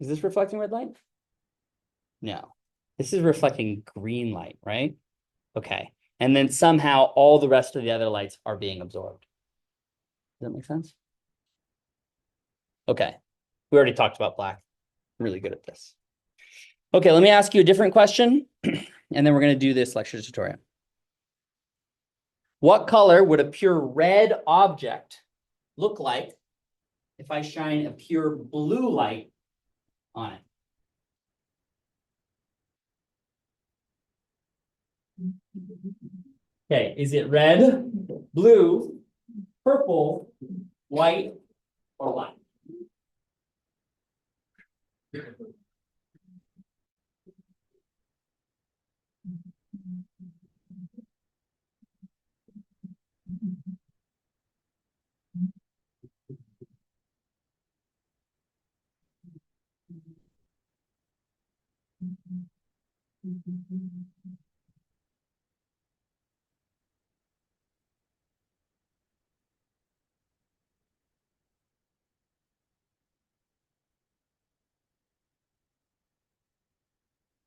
A: is this reflecting red light? No, this is reflecting green light, right? Okay, and then somehow all the rest of the other lights are being absorbed. Does that make sense? Okay, we already talked about black. I'm really good at this. Okay, let me ask you a different question, and then we're going to do this lecture tutorial. What color would a pure red object look like if I shine a pure blue light on it? Okay, is it red, blue, purple, white, or black?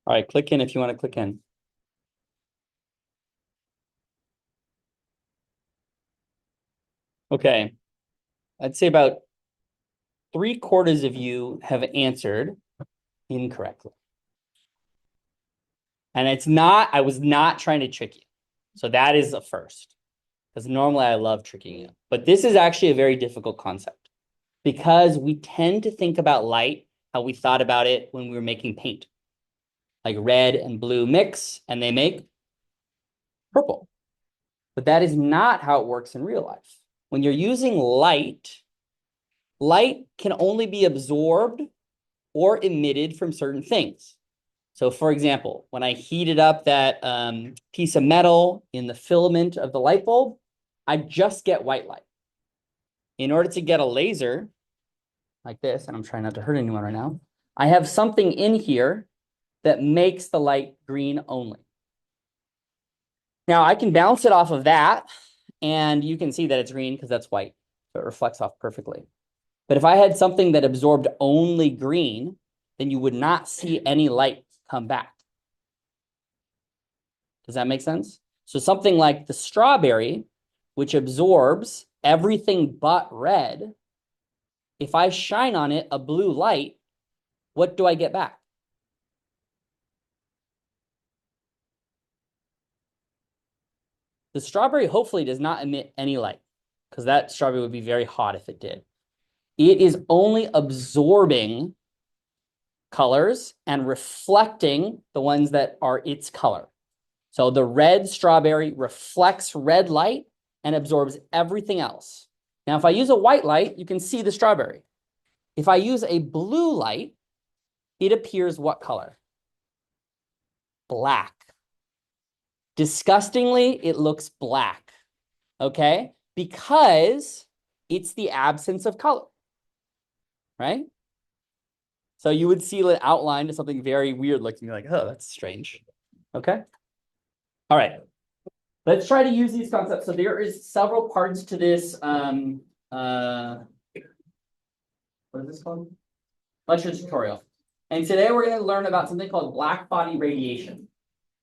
A: All right, click in if you want to click in. Okay, I'd say about 3/4 of you have answered incorrectly. And I was not trying to trick you. So that is a first. Because normally I love tricking you. But this is actually a very difficult concept. Because we tend to think about light how we thought about it when we were making paint. Like red and blue mix, and they make purple. But that is not how it works in real life. When you're using light, light can only be absorbed or emitted from certain things. So for example, when I heated up that piece of metal in the filament of the light bulb, I just get white light. In order to get a laser like this, and I'm trying not to hurt anyone right now, I have something in here that makes the light green only. Now I can bounce it off of that, and you can see that it's green because that's white. So it reflects off perfectly. But if I had something that absorbed only green, then you would not see any light come back. Does that make sense? So something like the strawberry, which absorbs everything but red, if I shine on it a blue light, what do I get back? The strawberry hopefully does not emit any light, because that strawberry would be very hot if it did. It is only absorbing colors and reflecting the ones that are its color. So the red strawberry reflects red light and absorbs everything else. Now, if I use a white light, you can see the strawberry. If I use a blue light, it appears what color? Black. Disgustingly, it looks black. Okay, because it's the absence of color, right? So you would see it outlined as something very weird looking, like, oh, that's strange. Okay. All right. Let's try to use these concepts. So there is several parts to this. What is this called? Lecture tutorial. And today we're going to learn about something called black body radiation.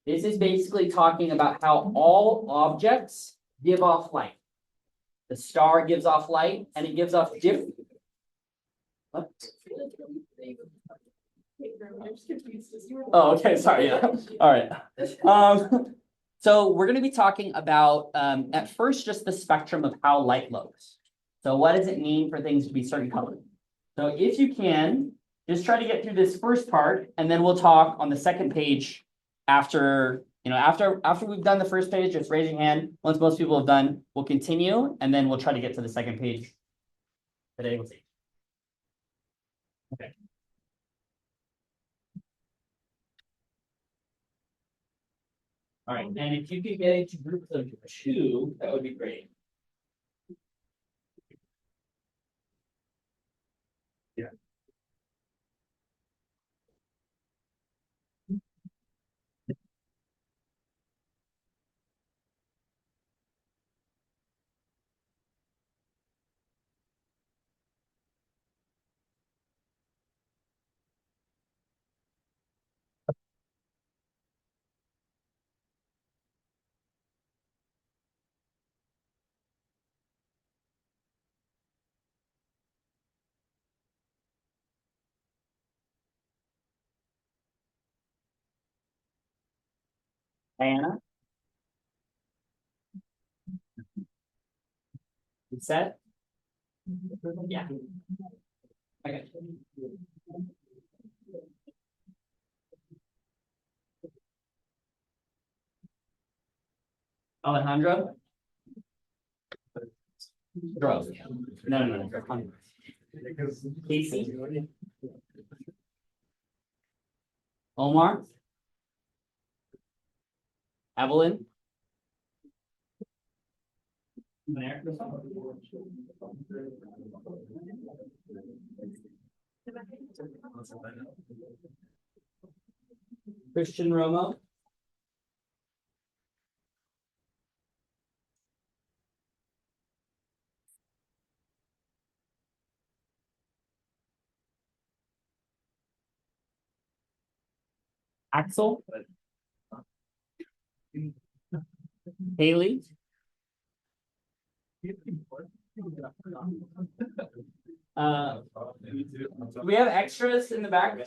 A: This is basically talking about how all objects give off light. The star gives off light, and it gives off different. What? Oh, okay, sorry. Yeah. All right. So we're going to be talking about at first just the spectrum of how light looks. So what does it mean for things to be certain color? So if you can, just try to get through this first part, and then we'll talk on the second page after, after we've done the first page, just raise your hand. Once most people have done, we'll continue, and then we'll try to get to the second page today. We'll see. Okay. All right, and if you could get into groups of 2, that would be great.
D: Yeah.
A: Diana? You set? Yeah. Okay. Alejandro? Bro. No. Casey? Omar? Evelyn? There. Christian Romo? Axel? Haley? Do we have extras in the back?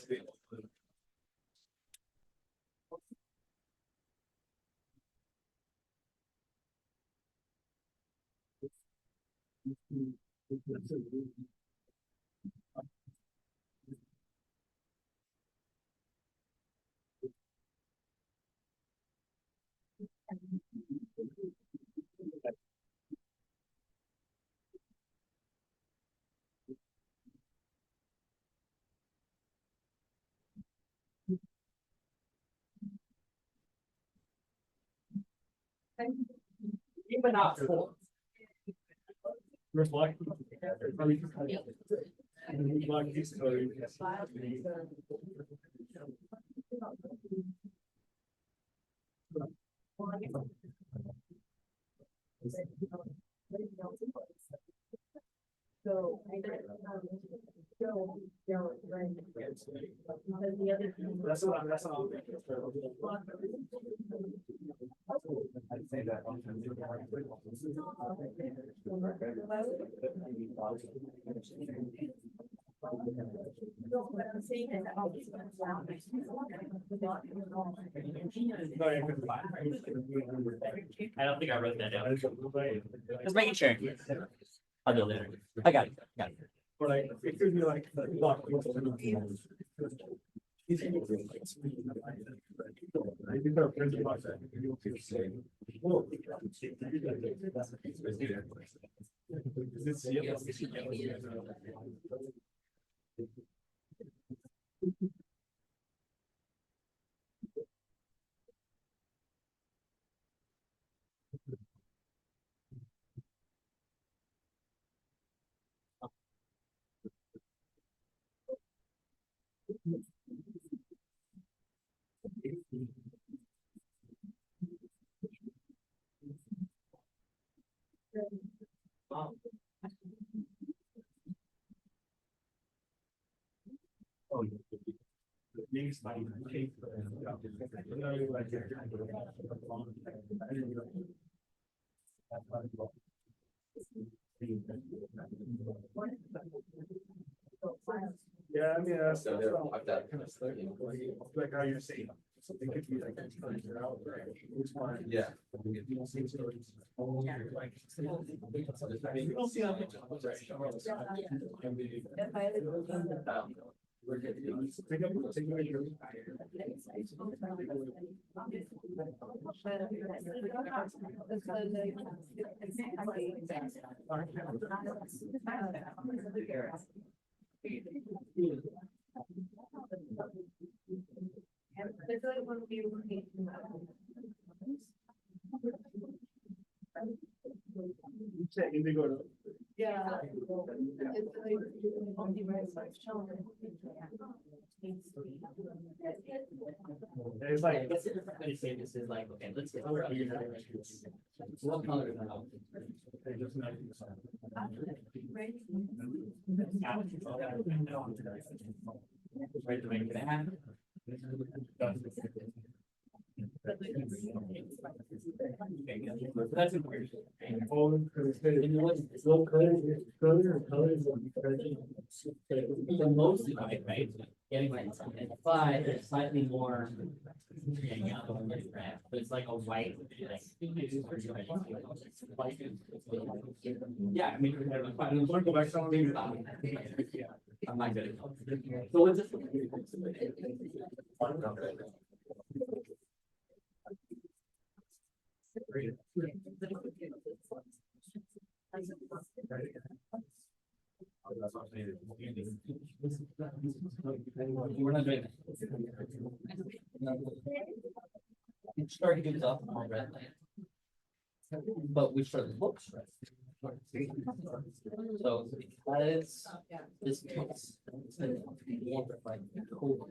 A: But not full.
D: Reflect. That's all.
B: I'd say that.
A: I don't think I wrote that down. Just making sure. I'll do it later. I got it.
D: Or like, it could be like. Oh, yeah. The biggest body. Yeah, I mean, that's.
E: So they're locked up.
D: Like how you're saying. Something could be like. Which one?
E: Yeah.
D: You don't see stories. Like. You don't see that much. Take Indigo.
C: Yeah.
D: It's like.
A: I guess if we're gonna say this is like, okay, let's get. What color is that? Right, to make it happen. That's important. The most of it, right? Getting like something, but it's slightly more. But it's like a white. Yeah, I mean.
D: Go back to.
A: I'm not good. So what's this? We're not doing that. We started to do stuff on red land. But we started books, right? So because this case. Like, cool.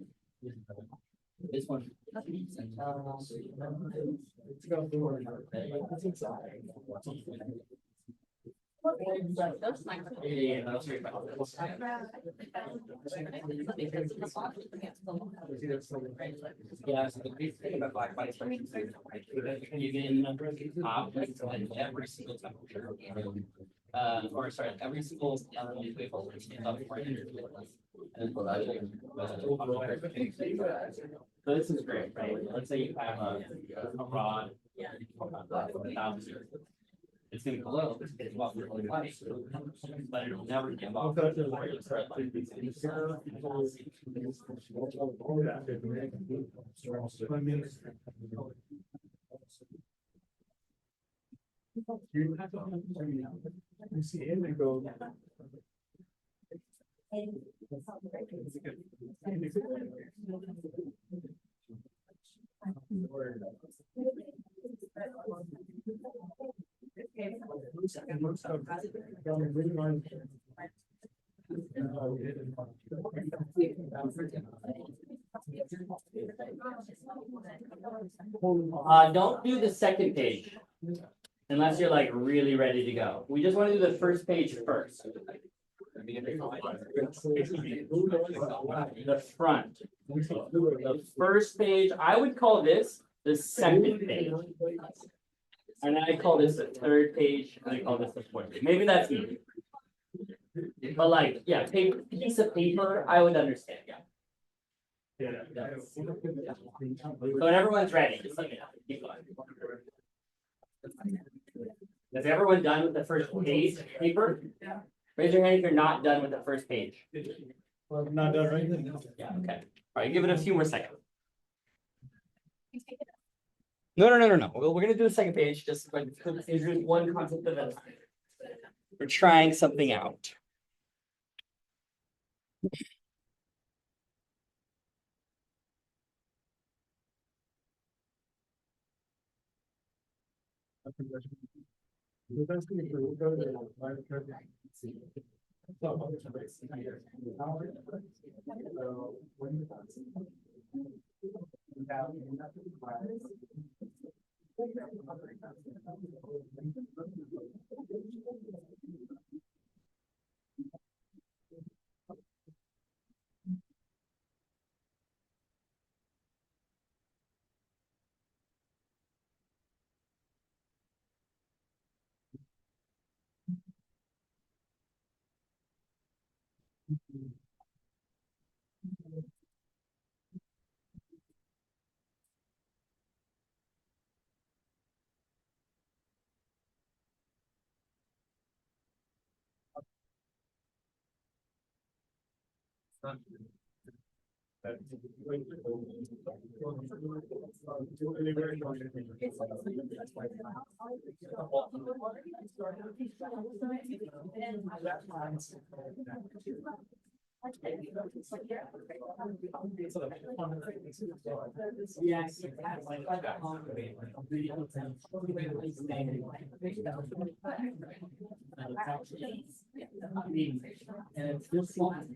A: This one. Yeah, that's right. Yeah, so the big thing about black light is you get objects and every single time. Or sorry, every single element we stand up for it. So this is great, right? Let's say you have a rod. It's gonna glow, it's what we're really like, but it'll never give off.
D: You see indigo.
A: Don't do the second page. Unless you're like really ready to go. We just want to do the first page first. The front. The first page, I would call this the second page. And I call this the third page, and I call this the fourth page. Maybe that's me. But like, yeah, piece of paper, I would understand, yeah. So when everyone's ready, just let me know. Keep going. Is everyone done with the first page paper? Raise your hand if you're not done with the first page.
D: Well, not done right then.
A: Yeah, okay. All right, give it a few more seconds. No. We're gonna do a second page, just like there's just one concept at a time. We're trying something out. Yes. And it's this one.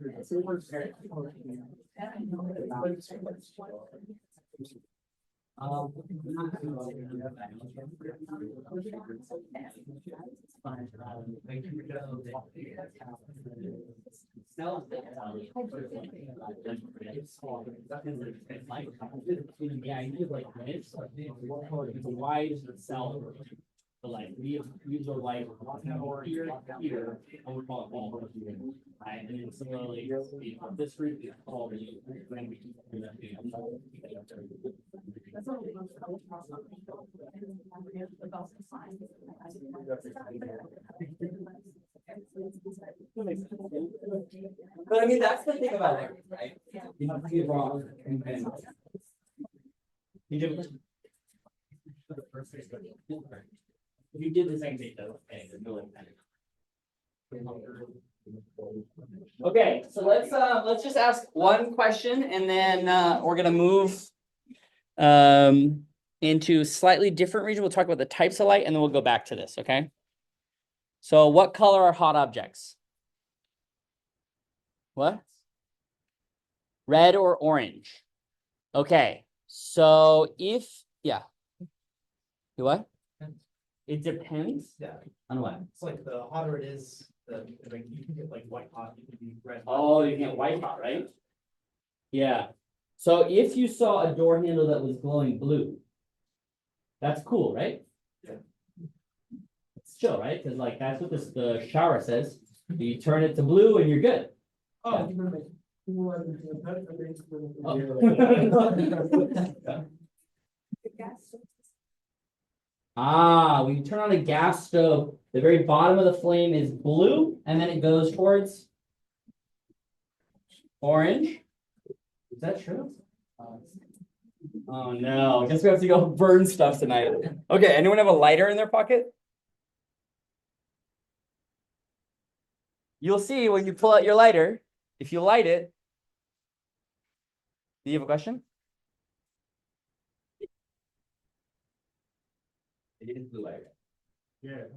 A: Yeah, you like it's wide as the cell. But like we use our like here, and we call it ball. Right, and then similarly, this root is called when we do that. But I mean, that's the thing about learning, right? You have to be wrong. You did. If you did the same thing, though, okay, there's no impact. Okay, so let's just ask one question and then we're gonna move into a slightly different region. We'll talk about the types of light and then we'll go back to this, okay? So what color are hot objects? What? Red or orange? Okay, so if, yeah. You what? It depends.
D: Yeah.
A: On what?
D: It's like the hotter it is, like you can get like white hot, you can be red.
A: Oh, you get white hot, right? Yeah. So if you saw a door handle that was glowing blue, that's cool, right?
D: Yeah.
A: It's chill, right? Because like that's what the shower says. You turn it to blue and you're good.
D: Oh.
A: Ah, when you turn on a gas stove, the very bottom of the flame is blue, and then it goes towards orange. Is that true? Oh no, I guess we have to go burn stuff tonight. Okay, anyone have a lighter in their pocket? You'll see when you pull out your lighter, if you light it. Do you have a question? It is the lighter.
D: Yeah.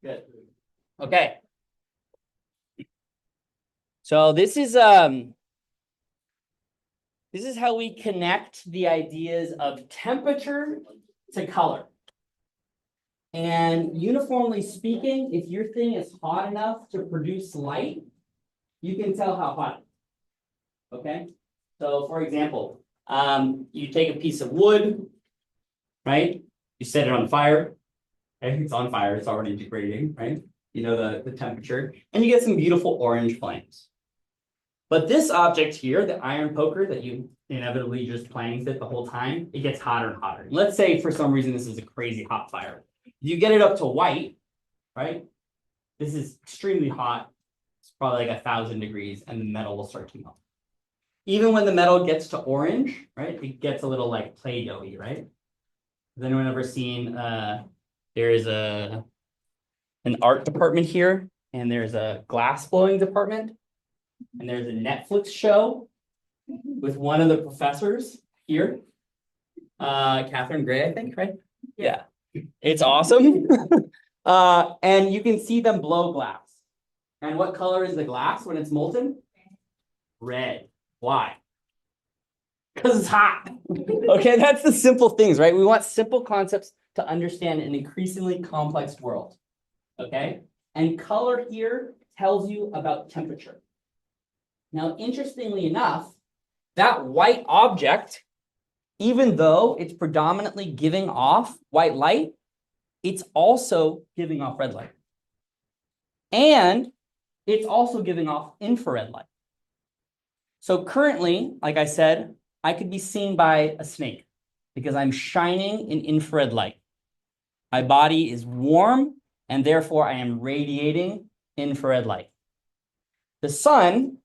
A: Good. Okay. So this is how we connect the ideas of temperature to color. And uniformly speaking, if your thing is hot enough to produce light, you can tell how hot. Okay. So for example, you take a piece of wood, right? You set it on fire. Okay, it's on fire, it's already degrading, right? You know the temperature, and you get some beautiful orange flames. But this object here, the iron poker that you inevitably just playing with the whole time, it gets hotter and hotter. Let's say for some reason this is a crazy hot fire. You get it up to white, right? This is extremely hot. It's probably like 1,000 degrees, and the metal will start to melt. Even when the metal gets to orange, right? It gets a little like Play-Doh-y, right? Has anyone ever seen there is an art department here, and there's a glass blowing department, and there's a Netflix show with one of the professors here, Catherine Gray, I think, right? Yeah, it's awesome. And you can see them blow glass, And what color is the glass when it's molten? Red. Why? Because it's hot. Okay, that's the simple things, right? We want simple concepts to understand an increasingly complex world. Okay, and color here tells you about temperature. Now, interestingly enough, that white object, even though it's predominantly giving off white light, it's also giving off red light. And it's also giving off infrared light. So currently, like I said, I could be seen by a snake because I'm shining in infrared light. My body is warm and therefore I am radiating infrared light. The sun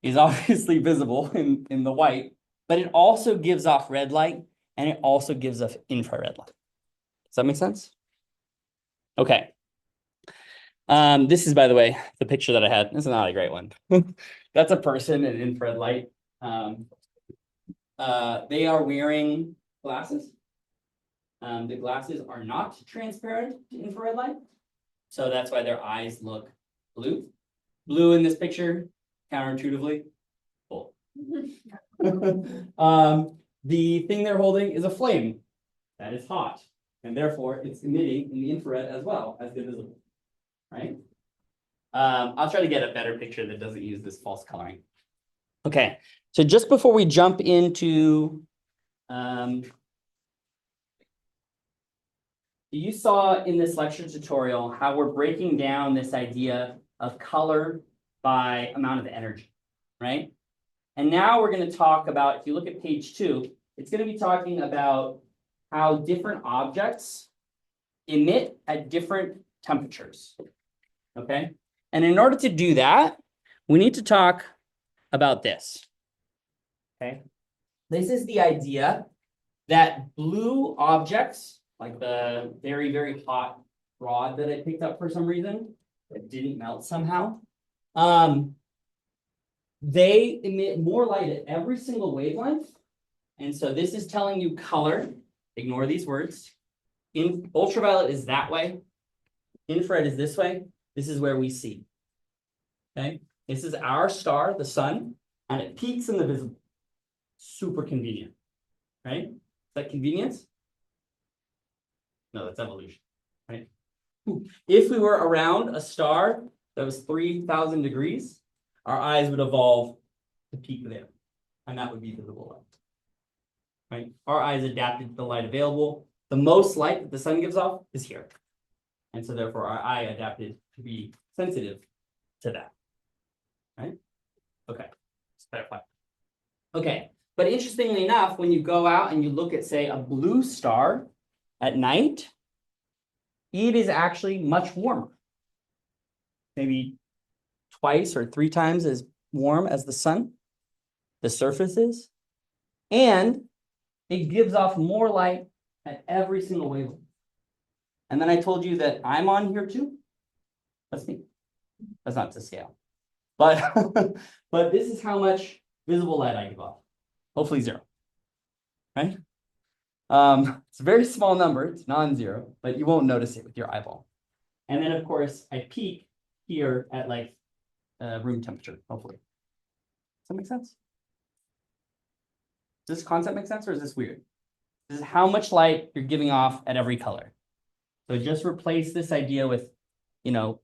A: is obviously visible in the white, but it also gives off red light and it also gives off infrared light. Does that make sense? Okay. This is, by the way, the picture that I had. This is not a great one. That's a person in infrared light. They are wearing glasses. The glasses are not transparent to infrared light. So that's why their eyes look blue. Blue in this picture, counterintuitively, full. The thing they're holding is a flame that is hot, and therefore it's emitting in the infrared as well as the visible, right? I'll try to get a better picture that doesn't use this false coloring. Okay, so just before we jump into you saw in this lecture tutorial how we're breaking down this idea of color by amount of energy, right? And now we're going to talk about, if you look at page 2, it's going to be talking about how different objects emit at different temperatures, okay? And in order to do that, we need to talk about this, okay? This is the idea that blue objects, like the very, very hot rod that I picked up for some reason, that didn't melt somehow, they emit more light at every single wavelength. And so this is telling you color. Ignore these words. In ultraviolet is that way. Infrared is this way. This is where we see. Okay. This is our star, the sun, and it peaks in the visible. Super convenient. Right? Is that convenience? No, that's evolution. Right? If we were around a star that was 3,000 degrees, our eyes would evolve to peak there, and that would be visible light. Right? Our eyes adapted to the light available. The most light that the sun gives off is here. And so therefore our eye adapted to be sensitive to that. Right? Okay. Let's clarify. Okay. But interestingly enough, when you go out and you look at, say, a blue star at night, it is actually much warmer. Maybe twice or 3 times as warm as the sun, the surface is, and it gives off more light at every single wavelength. And then I told you that I'm on here too. That's me. That's not to scale. But, but this is how much visible light I give off. Hopefully 0. Right? It's a very small number. It's non-zero, but you won't notice it with your eyeball. And then, of course, I peak here at like room temperature, hopefully. Does that make sense? Does this concept make sense, or is this weird? This is how much light you're giving off at every color. So just replace this idea with, you know,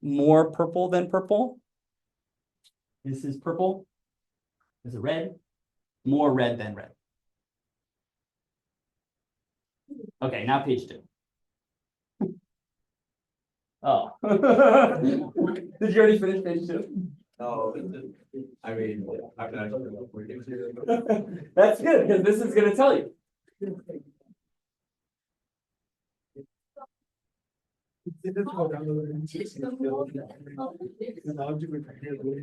A: more purple than purple. This is purple. This is red. More red than red. Okay, now page 2. Oh. Did you already finish page 2?
E: Oh, I mean, I'm not sure what we're doing.
A: That's good, because this is going to tell you.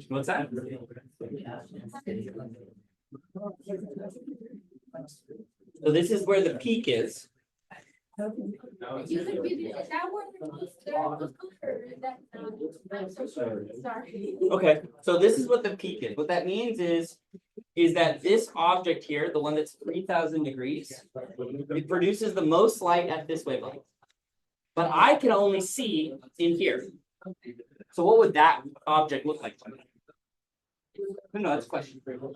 A: What's that? So this is where the peak is.
C: You could be that one. Sorry.
A: Okay, so this is what the peak is. What that means is that this object here, the one that's 3,000 degrees, it produces the most light at this wavelength. But I can only see in here. So what would that object look like? No, that's a question for you.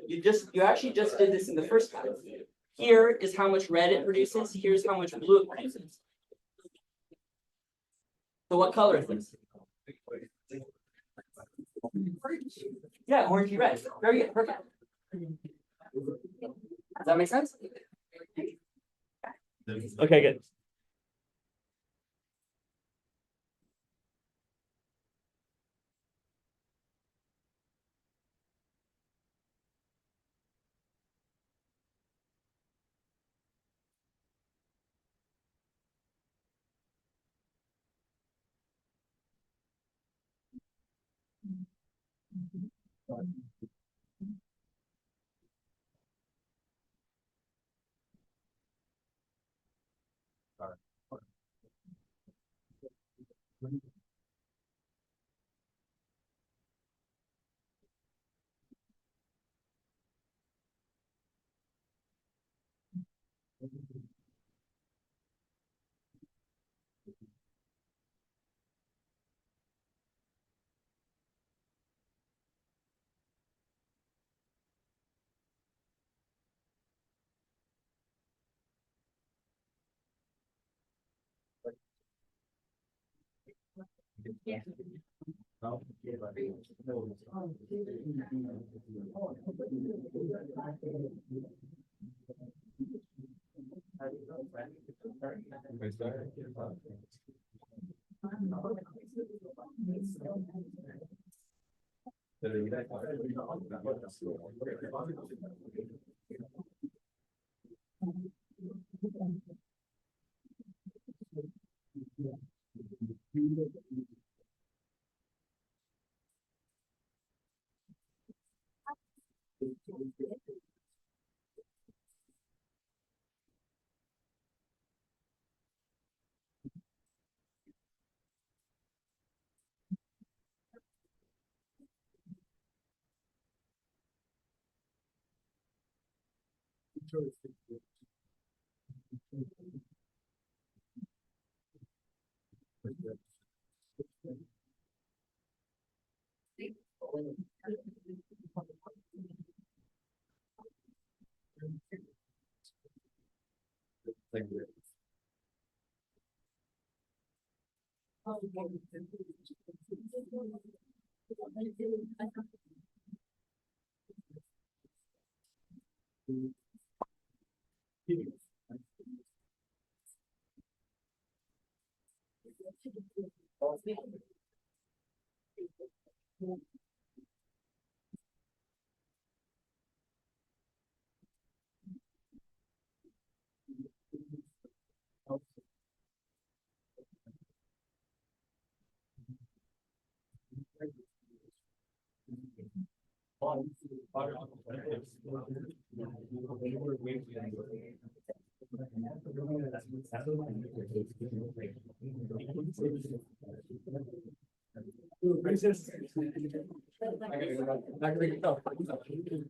A: You actually just did this in the first time. Here is how much red it produces. Here's how much blue it produces. So what color is this? Yeah, orangey red. Very good. Perfect. Does that make sense? Okay, good.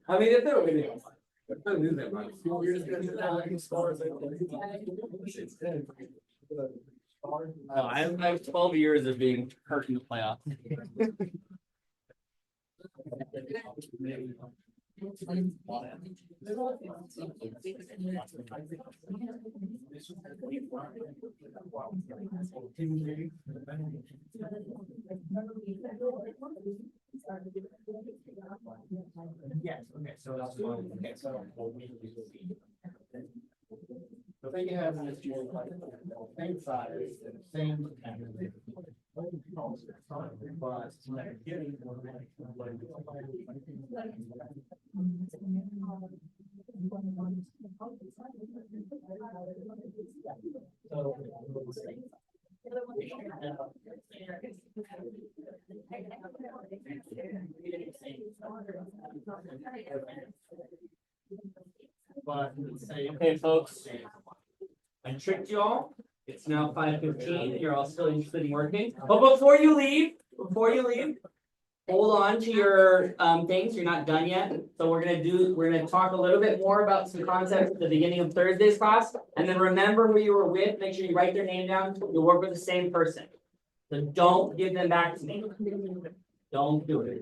B: I mean, if they're winning.
A: I have 12 years of being hurt in the playoffs.
B: Yes, okay, so that's one, okay, so. The thing you have is your like, same size, same.
A: But okay, folks. I tricked you all. It's now 5:15. You're all still interested in working. But before you leave, hold on to your things, you're not done yet. So we're gonna talk a little bit more about some concepts at the beginning of Thursday's class. And then remember who you were with, make sure you write their name down, you'll work with the same person. So don't give them back to me. Don't do it.